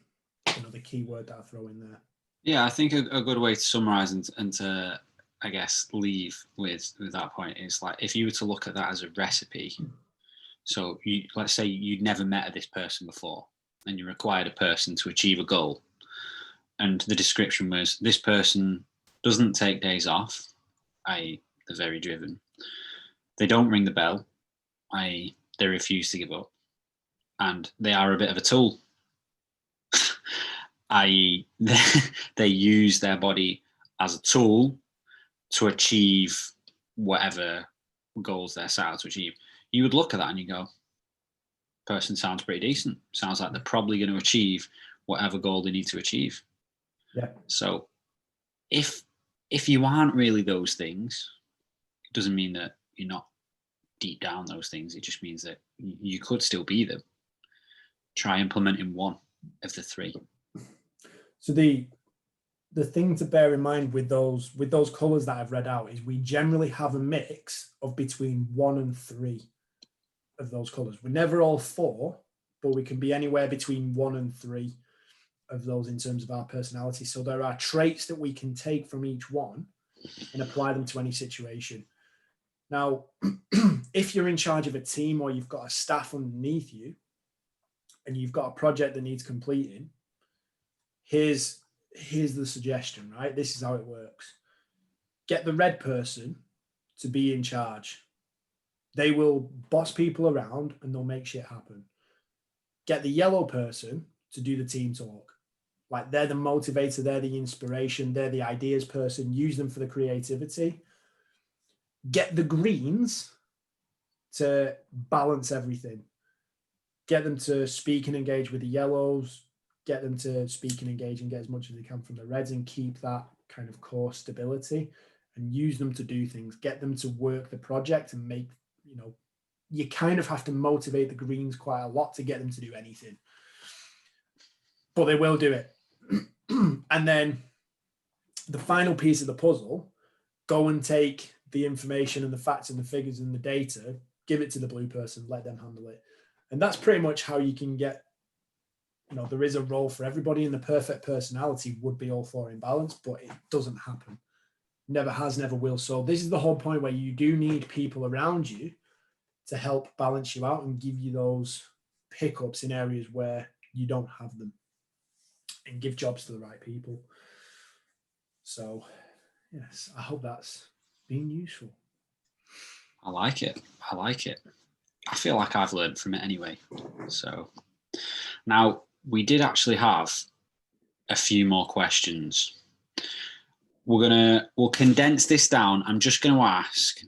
you know, the key word that I throw in there. Yeah, I think a good way to summarize and to, I guess, leave with that point is, like, if you were to look at that as a recipe. So let's say you'd never met this person before and you required a person to achieve a goal. And the description was, this person doesn't take days off, i.e. they're very driven. They don't ring the bell, i.e. they refuse to give up. And they are a bit of a tool, i.e. they use their body as a tool to achieve whatever goals they're set out to achieve. You would look at that and you go, person sounds pretty decent. Sounds like they're probably going to achieve whatever goal they need to achieve. Yeah. So if you aren't really those things, it doesn't mean that you're not deep down those things. It just means that you could still be them. Try implementing one of the three. So the thing to bear in mind with those colours that I've read out is we generally have a mix of between 1 and 3 of those colours. We're never all 4, but we can be anywhere between 1 and 3 of those in terms of our personality. So there are traits that we can take from each one and apply them to any situation. Now, if you're in charge of a team or you've got a staff underneath you and you've got a project that needs completing, here's the suggestion, right? This is how it works. Get the red person to be in charge. They will boss people around and they'll make shit happen. Get the yellow person to do the team talk. Like, they're the motivator, they're the inspiration, they're the ideas person. Use them for the creativity. Get the greens to balance everything. Get them to speak and engage with the yellows. Get them to speak and engage and get as much as they can from the reds, and keep that kind of core stability, and use them to do things. Get them to work the project and make, you know, you kind of have to motivate the greens quite a lot to get them to do anything, but they will do it. And then the final piece of the puzzle, go and take the information and the facts and the figures and the data, give it to the blue person, let them handle it. And that's pretty much how you can get, you know, there is a role for everybody, and the perfect personality would be all 4 in balance, but it doesn't happen. Never has, never will. So this is the whole point, where you do need people around you to help balance you out and give you those pickups in areas where you don't have them, and give jobs to the right people. So yes, I hope that's been useful. I like it. I feel like I've learned from it anyway. So now, we did actually have a few more questions. We'll condense this down. I'm just going to ask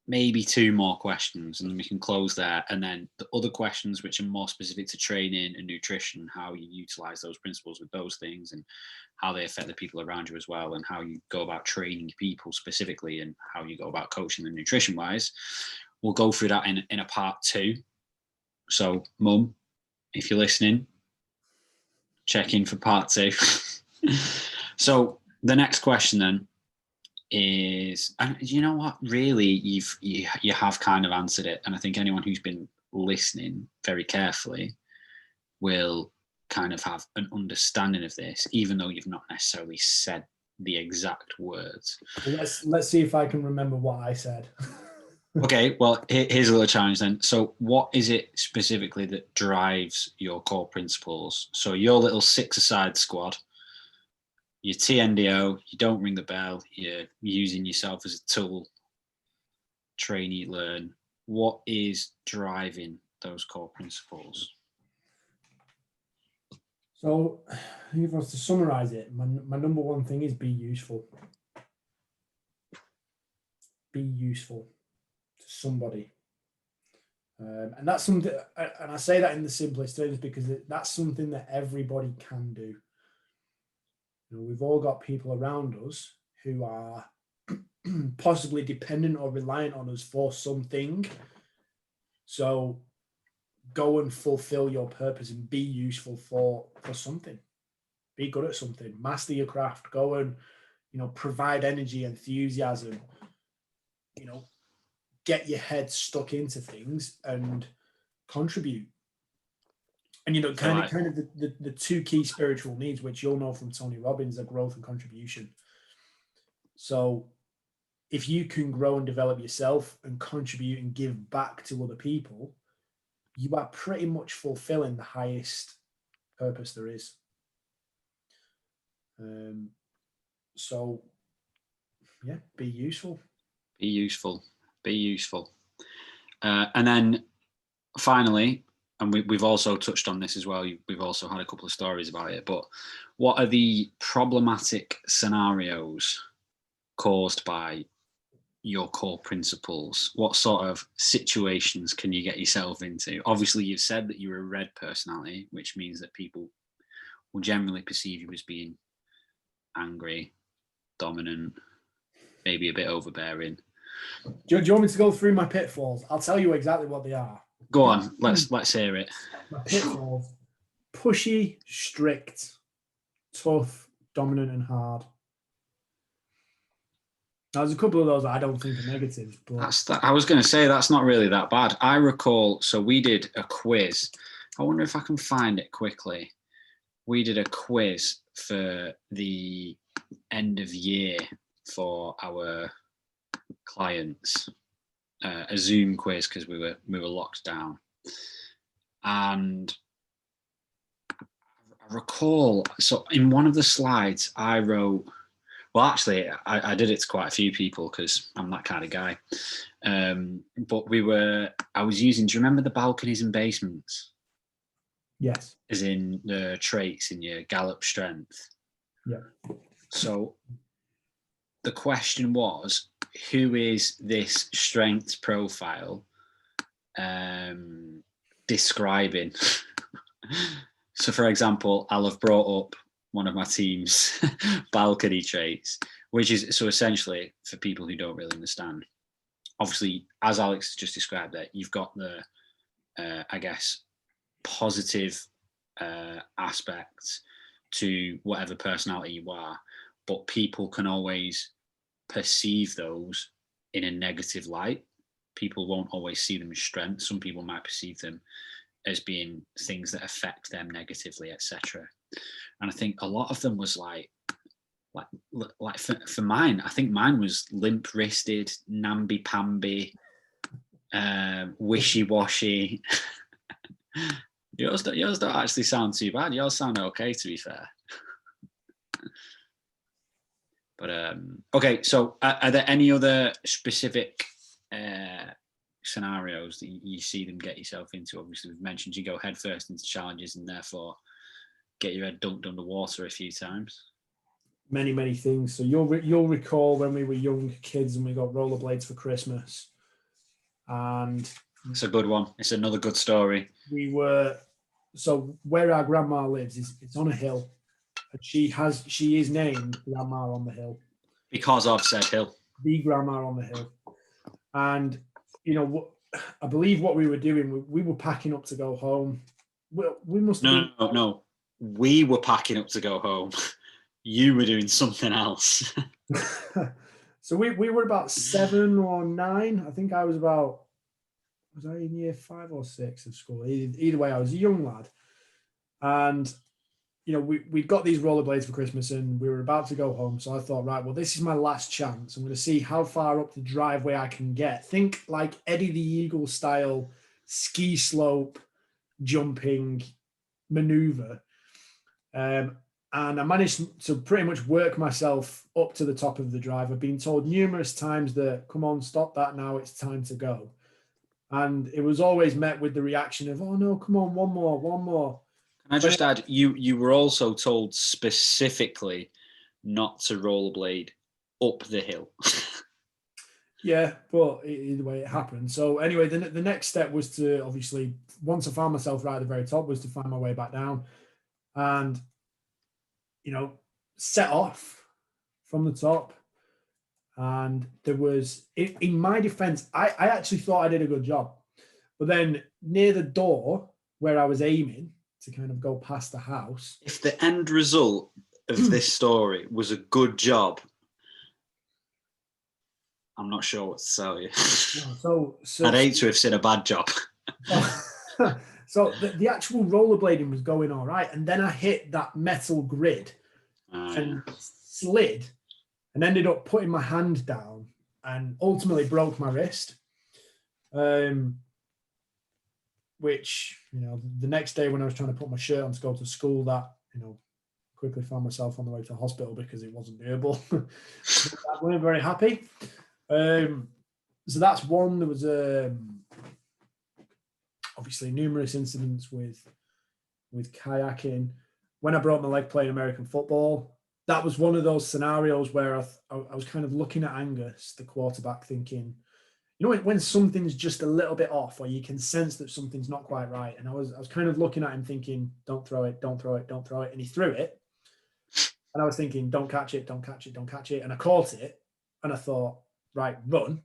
maybe 2 more questions, and then we can close there. And then the other questions, which are more specific to training and nutrition, how you utilize those principles with those things, and how they affect the people around you as well, and how you go about training people specifically, and how you go about coaching them nutrition wise. We'll go through that in a part 2. So, Mum, if you're listening, check in for part 2. So the next question then is, and you know what, really, you have kind of answered it, and I think anyone who's been listening very carefully will kind of have an understanding of this, even though you've not necessarily said the exact words. Well, let's see if I can remember what I said. Okay, well, here's a little challenge then. So what is it specifically that drives your core principles? So your little 6-a-side squad, your TNDO, you don't ring the bell, you're using yourself as a tool, train, eat, learn. What is driving those core principles? So if I was to summarize it, my number one thing is be useful. Be useful to somebody. And that's something, and I say that in the simplest terms because that's something that everybody can do. You know, we've all got people around us who are possibly dependent or reliant on us for something. So go and fulfill your purpose and be useful for something. Be good at something. Master your craft. Go and, you know, provide energy, enthusiasm. You know, get your head stuck into things and contribute. And, you know, kind of the two key spiritual needs, which you'll know from Tony Robbins, are growth and contribution. So if you can grow and develop yourself and contribute and give back to other people, you are pretty much fulfilling the highest purpose there is. So, yeah, be useful. Be useful. Be useful. And then finally, and we've also touched on this as well, we've also had a couple of stories about it, but what are the problematic scenarios caused by your core principles? What sort of situations can you get yourself into? Obviously, you've said that you're a red personality, which means that people will generally perceive you as being angry, dominant, maybe a bit overbearing. Do you want me to go through my pitfalls? I'll tell you exactly what they are. Go on, let's hear it. My pitfalls: pushy, strict, tough, dominant, and hard. Now, there's a couple of those that I don't think are negatives, but I was going to say that's not really that bad. I recall, so we did a quiz. I wonder if I can find it quickly. We did a quiz for the end of year for our clients, a Zoom quiz because we were locked down, and I recall. So in one of the slides, I wrote. Well, actually, I did it to quite a few people because I'm that kind of guy. But I was using. Do you remember the balconies and basements? yes, As in the traits in your Gallup strength. yeah. So the question was, who is this strength profile describing? So, for example, I'll have brought up one of my team's balcony traits, which is, so essentially, for people who don't really understand, obviously, as Alex just described it, you've got the, I guess, positive aspects to whatever personality you are, but people can always perceive those in a negative light. People won't always see them as strengths. Some people might perceive them as being things that affect them negatively, etc. And I think a lot of them was like for mine, I think mine was limp-wristed, namby-pamby, wishy-washy. Yours don't actually sound too bad. Yours sound okay, to be fair. But okay, so are there any other specific scenarios that you see them get yourself into? Obviously, we've mentioned you go headfirst into challenges and therefore get your head dunked underwater a few times. Many things. So you'll recall when we were young kids and we got rollerblades for Christmas, and it's a good one. It's another good story. So where our grandma lives it's on a hill, and she is named Grandma on the Hill because of said hill. The Grandma on the Hill. And you know, I believe what we were doing, we were packing up to go home. We must have no. We were packing up to go home. You were doing something else. So we were about 7 or 9. I think I was I in year 5 or 6 of school? Either way, I was a young lad. And we got these rollerblades for Christmas and we were about to go home. So I thought, right, well, this is my last chance. I'm going to see how far up the driveway I can get. Think like Eddie the Eagle style ski slope jumping maneuver. And I managed to pretty much work myself up to the top of the drive. I've been told numerous times that, come on, stop that now, it's time to go. And it was always met with the reaction of, oh no, come on, one more. Can I just add, you were also told specifically not to rollerblade up the hill. Yeah, but either way, it happened. So anyway, the next step was to, obviously, once I found myself right at the very top, was to find my way back down and, set off from the top. And there was, in my defense, I actually thought I did a good job. But then near the door where I was aiming to kind of go past the house. If the end result of this story was a good job, I'm not sure what to tell you. So I'd hate to have seen a bad job. So the actual rollerblading was going all right. And then I hit that metal grid and slid and ended up putting my hand down and ultimately broke my wrist. Which, the next day when I was trying to put my shirt on to go to school, that, quickly found myself on the way to hospital because it wasn't doable. I weren't very happy. So that's one. There was obviously numerous incidents with kayaking. When I broke my leg playing American football, that was one of those scenarios where I was kind of looking at Angus, the quarterback, thinking, when something's just a little bit off, or you can sense that something's not quite right. And I was kind of looking at him thinking, don't throw it. And he threw it. And I was thinking, don't catch it. And I caught it. And I thought, right, run.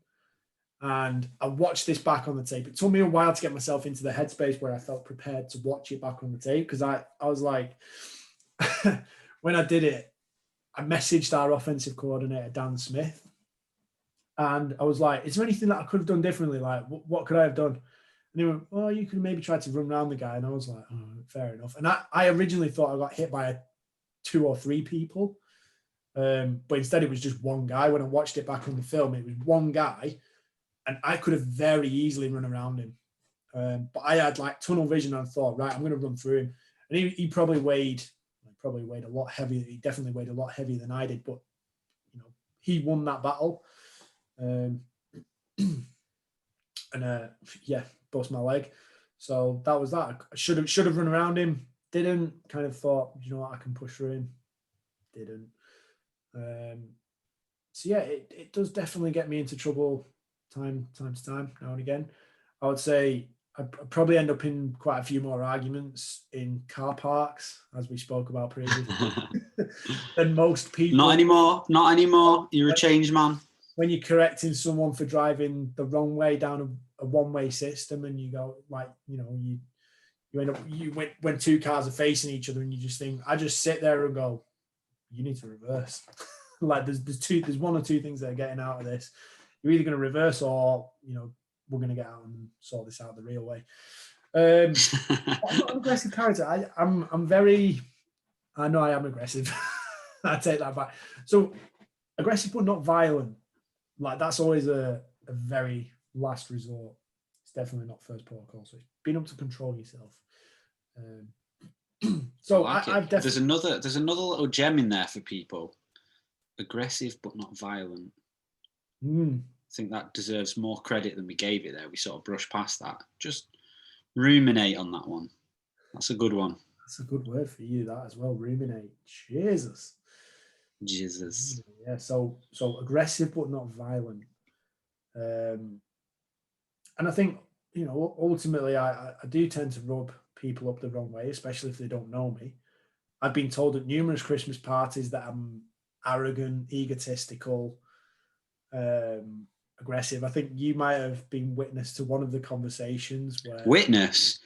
And I watched this back on the tape. It took me a while to get myself into the headspace where I felt prepared to watch it back on the tape. Because I was like, when I did it, I messaged our offensive coordinator, Dan Smith. And I was like, is there anything that I could have done differently? Like, what could I have done? And he went, well, you could maybe try to run around the guy. And I was like, oh, fair enough. And I originally thought I got hit by 2 or 3 people. But instead it was just one guy. When I watched it back on the film, it was one guy. And I could have very easily run around him. But I had like tunnel vision and I thought, right, I'm going to run through him. And he probably weighed a lot heavier. He definitely weighed a lot heavier than I did. But, he won that battle. Bust my leg. So that was that. I should have run around him. Didn't. Kind of thought, what, I can push through him. Didn't. So yeah, it does definitely get me into trouble time to time, now and again. I would say I probably end up in quite a few more arguments in car parks, as we spoke about previously, than most people. Not anymore. You're a changed man. When you're correcting someone for driving the wrong way down a one-way system, and you go like, you end up when 2 cars are facing each other, and you just think, I just sit there and go, you need to reverse. Like there's 1 or 2 things that are getting out of this. You're either going to reverse or we're going to get out and sort this out the real way. I'm not an aggressive character. I know I am aggressive. I take that back. So aggressive but not violent. Like that's always a very last resort. It's definitely not first protocol. So it's being able to control yourself. So I've definitely... There's another little gem in there for people. Aggressive but not violent. I think that deserves more credit than we gave it there. We sort of brushed past that. Just ruminate on that one. That's a good one. That's a good word for you, that as well. Ruminate. Jesus. Yeah. So aggressive but not violent. And I think ultimately I do tend to rub people up the wrong way, especially if they don't know me. I've been told at numerous Christmas parties that I'm arrogant, egotistical, aggressive. I think you might have been witness to one of the conversations where... Witness?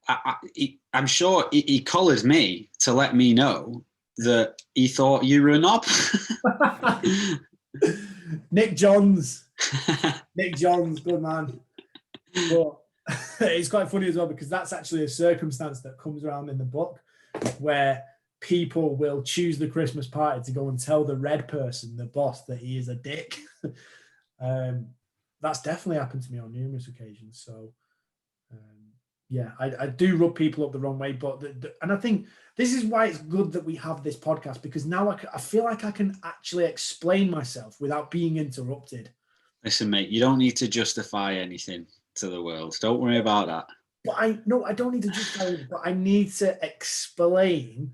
I'm sure he collared me to let me know that he thought you were a knob. Nick Johns, good man. But it's quite funny as well because that's actually a circumstance that comes around in the book. where people will choose the Christmas party to go and tell the red person, the boss, that he is a dick. That's definitely happened to me on numerous occasions. So, yeah, I do rub people up the wrong way. But and I think this is why it's good that we have this podcast, because now I feel like I can actually explain myself without being interrupted. Listen, mate, you don't need to justify anything to the world. Don't worry about that. But I don't need to justify it, but I need to explain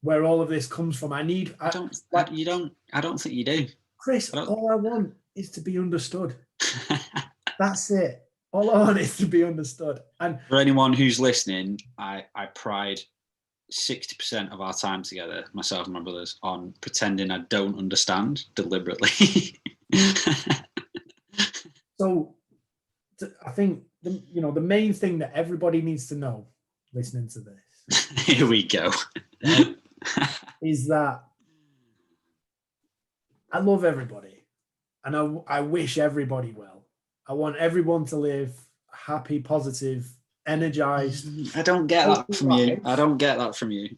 where all of this comes from. I don't think you do. Chris, all I want is to be understood. That's it. All I want is to be understood. And for anyone who's listening, I pride 60% of our time together, myself and my brothers, on pretending I don't understand deliberately. So I think the main thing that everybody needs to know listening to this, here we go, right, is that I love everybody and I wish everybody well. I want everyone to live happy, positive, energized. I don't get that from you. I don't get that from you.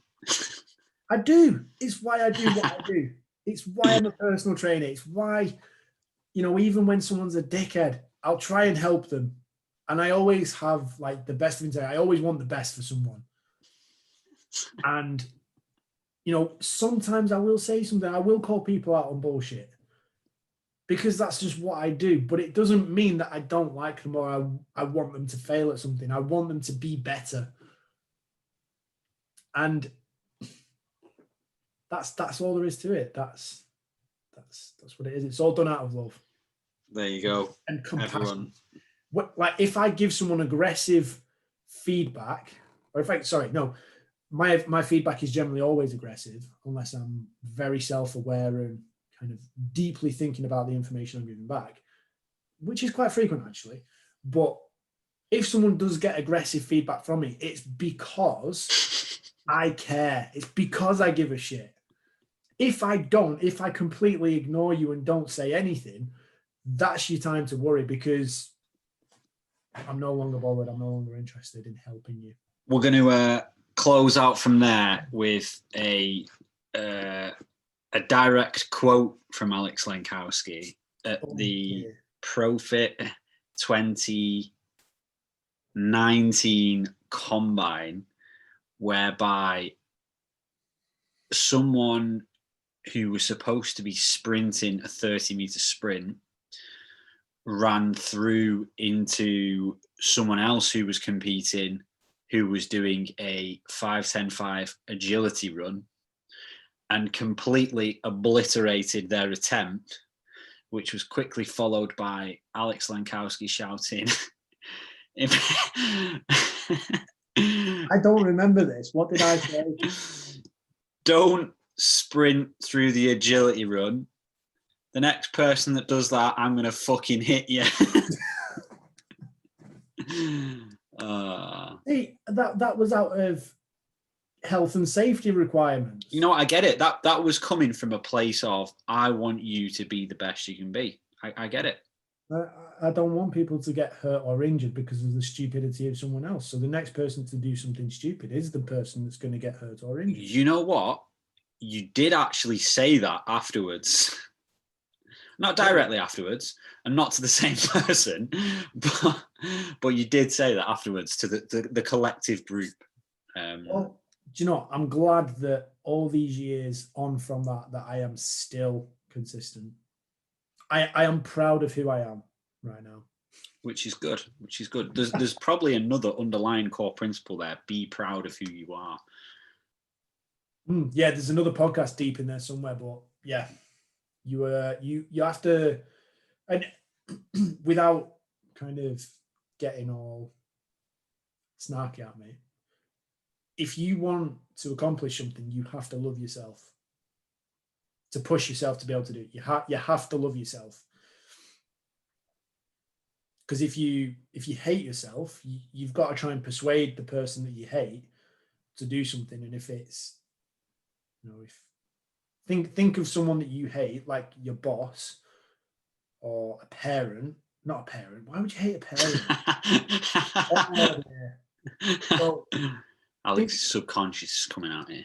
I do. It's why I do what I do. It's why I'm a personal trainer. It's why, even when someone's a dickhead, I'll try and help them. And I always have like the best of intention. I always want the best for someone. And, sometimes I will say something. I will call people out on bullshit because that's just what I do. But it doesn't mean that I don't like them or I want them to fail at something. I want them to be better. And that's all there is to it. That's what it is. It's all done out of love. There you go. And compassion. Like if I give someone aggressive feedback, or my feedback is generally always aggressive, unless I'm very self-aware and kind of deeply thinking about the information I'm giving back, which is quite frequent actually. But if someone does get aggressive feedback from me, it's because I care. It's because I give a shit. If I completely ignore you and don't say anything, that's your time to worry, because I'm no longer bothered. I'm no longer interested in helping you. We're going to close out from there with a direct quote from Alex Lenkowski at the Profit 2019 Combine, whereby someone who was supposed to be sprinting a 30-meter sprint ran through into someone else who was competing, who was doing a 5:10.5 agility run, and completely obliterated their attempt, which was quickly followed by Alex Lenkowski shouting, I don't remember this. What did I say? Don't sprint through the agility run. The next person that does that, I'm going to fucking hit you. Hey, that was out of health and safety requirements. You know what? I get it. That was coming from a place of, I want you to be the best you can be. I get it. I don't want people to get hurt or injured because of the stupidity of someone else. So the next person to do something stupid is the person that's going to get hurt or injured. You know what? You did actually say that afterwards. Not directly afterwards, and not to the same person, but you did say that afterwards to the collective group. Well, do you know, I'm glad that all these years on from that I am still consistent. I am proud of who I am right now. Which is good. There's probably another underlying core principle there. Be proud of who you are. Yeah, there's another podcast deep in there somewhere, but yeah. You have to, and without kind of getting all snarky at me, if you want to accomplish something, you have to love yourself. To push yourself to be able to do it, you have to love yourself. Because if you hate yourself, you've got to try and persuade the person that you hate to do something. And if it's, Think of someone that you hate, like your boss or a parent. Not a parent. Why would you hate a parent? I'll Alex's subconscious is coming out here.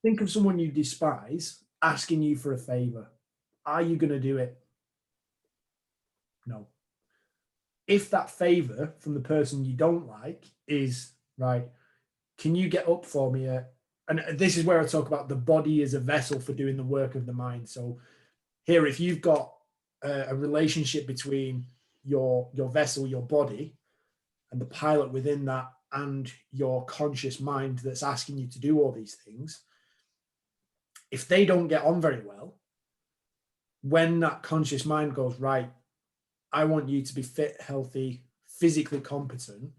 Think of someone you despise asking you for a favor. Are you going to do it? No. If that favor from the person you don't like is, right, can you get up for me? And this is where I talk about the body as a vessel for doing the work of the mind. So here, if you've got a relationship between your vessel, your body, and the pilot within that, and your conscious mind that's asking you to do all these things, if they don't get on very well, when that conscious mind goes, right, I want you to be fit, healthy, physically competent.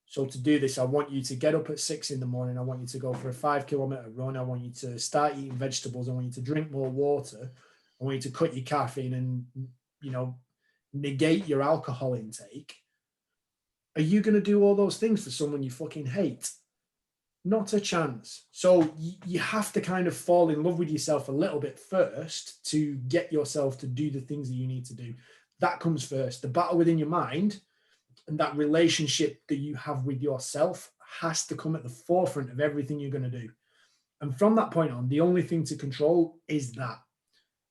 So to do this, I want you to get up at 6 a.m. I want you to go for a 5-kilometer run. I want you to start eating vegetables. I want you to drink more water. I want you to cut your caffeine and, negate your alcohol intake. Are you going to do all those things for someone you fucking hate? Not a chance. So you have to kind of fall in love with yourself a little bit first to get yourself to do the things that you need to do. That comes first. The battle within your mind and that relationship that you have with yourself has to come at the forefront of everything you're going to do. And from that point on, the only thing to control is that,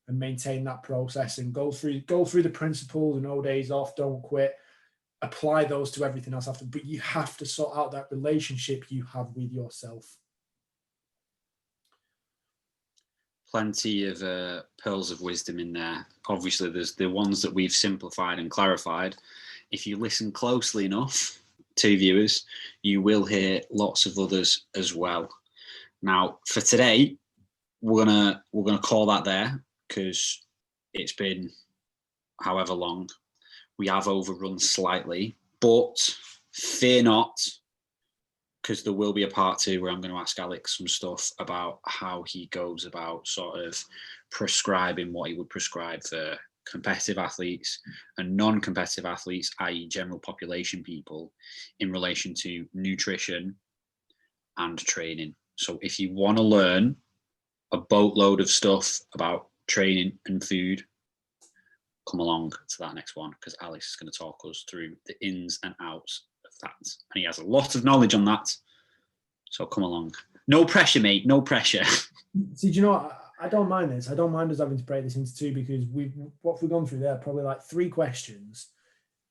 and maintain that process and go through the principles, no days off, don't quit, apply those to everything else after. But you have to sort out that relationship you have with yourself. Plenty of pearls of wisdom in there. Obviously, there's the ones that we've simplified and clarified. If you listen closely enough to viewers, you will hear lots of others as well. Now, for today, we're gonna call that there because it's been however long. We have overrun slightly, but fear not, because there will be a part 2 where I'm going to ask Alex some stuff about how he goes about sort of prescribing what he would prescribe for competitive athletes and non-competitive athletes, i.e. general population people, in relation to nutrition and training. So if you want to learn a boatload of stuff about training and food, come along to that next one, because Alex is going to talk us through the ins and outs of that. And he has a lot of knowledge on that. So come along. No pressure, mate. No pressure. See, do you know what? I don't mind this. I don't mind us having to break this into 2 because what we've gone through there, probably like 3 questions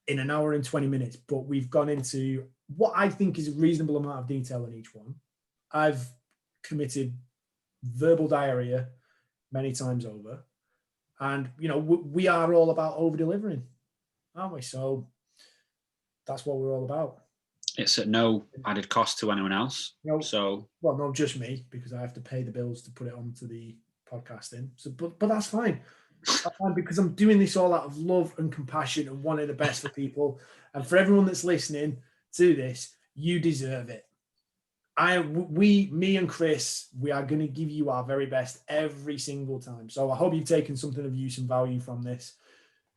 in an hour and 20 minutes, but we've gone into what I think is a reasonable amount of detail in each one. I've committed verbal diarrhea many times over. And, we are all about over-delivering, aren't we? So that's what we're all about. It's at no added cost to anyone else. Well, not just me, because I have to pay the bills to put it onto the podcasting. So, but that's fine. That's fine, because I'm doing this all out of love and compassion and wanting the best for people. And for everyone that's listening to this, you deserve it. Me and Chris, we are going to give you our very best every single time. So I hope you've taken something of use and value from this.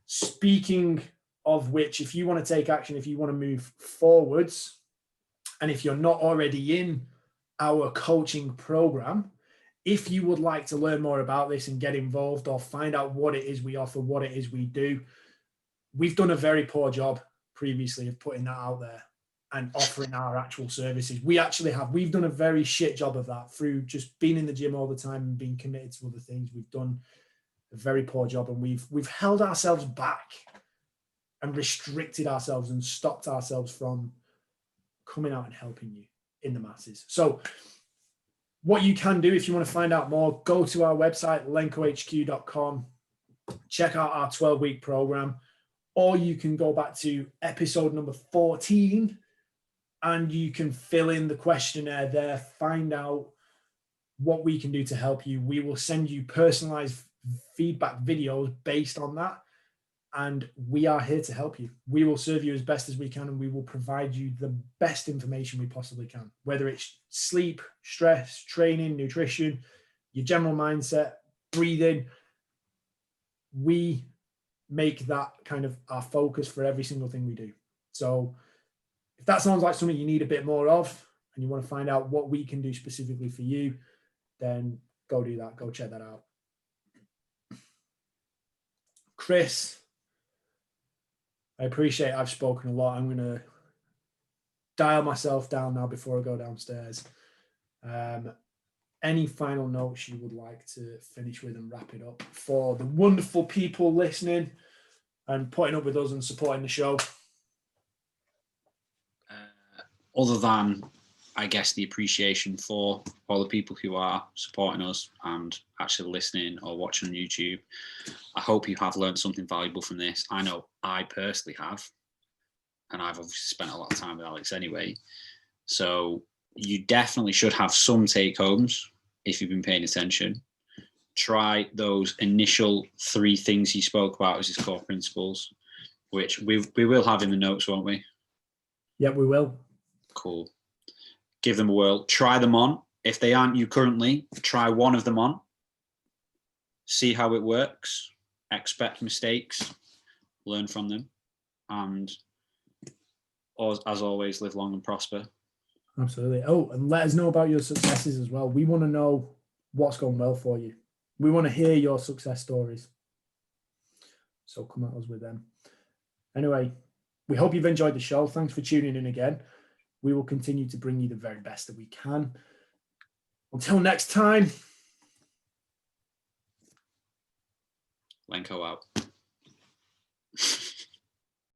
Speaking of which, if you want to take action, if you want to move forwards, and if you're not already in our coaching program, if you would like to learn more about this and get involved or find out what it is we offer, what it is we do, we've done a very poor job previously of putting that out there and offering our actual services. We've done a very shit job of that through just being in the gym all the time and being committed to other things. We've done a very poor job, and we've held ourselves back and restricted ourselves and stopped ourselves from coming out and helping you in the masses. So what you can do if you want to find out more, go to our website, lenkohq.com, check out our 12-week program, or you can go back to episode number 14 and you can fill in the questionnaire there, find out what we can do to help you. We will send you personalized feedback videos based on that. And we are here to help you. We will serve you as best as we can, and we will provide you the best information we possibly can, whether it's sleep, stress, training, nutrition, your general mindset, breathing. We make that kind of our focus for every single thing we do. So if that sounds like something you need a bit more of, and you want to find out what we can do specifically for you, then go do that. Go check that out. Chris, I appreciate I've spoken a lot. I'm going to dial myself down now before I go downstairs. Any final notes you would like to finish with and wrap it up for the wonderful people listening and putting up with us and supporting the show? Other than, I guess, the appreciation for all the people who are supporting us and actually listening or watching on YouTube, I hope you have learned something valuable from this. I know I personally have, and I've obviously spent a lot of time with Alex anyway. So you definitely should have some take homes if you've been paying attention. Try those initial 3 things he spoke about as his core principles, which we will have in the notes, won't we? Yeah, we will. Cool. Give them a whirl. Try them on. If they aren't you currently, try one of them on. See how it works. Expect mistakes. Learn from them. And as always, live long and prosper. Absolutely. Oh, and let us know about your successes as well. We want to know what's gone well for you. We want to hear your success stories. So come at us with them. Anyway, we hope you've enjoyed the show. Thanks for tuning in again. We will continue to bring you the very best that we can. Until next time. Lenko out.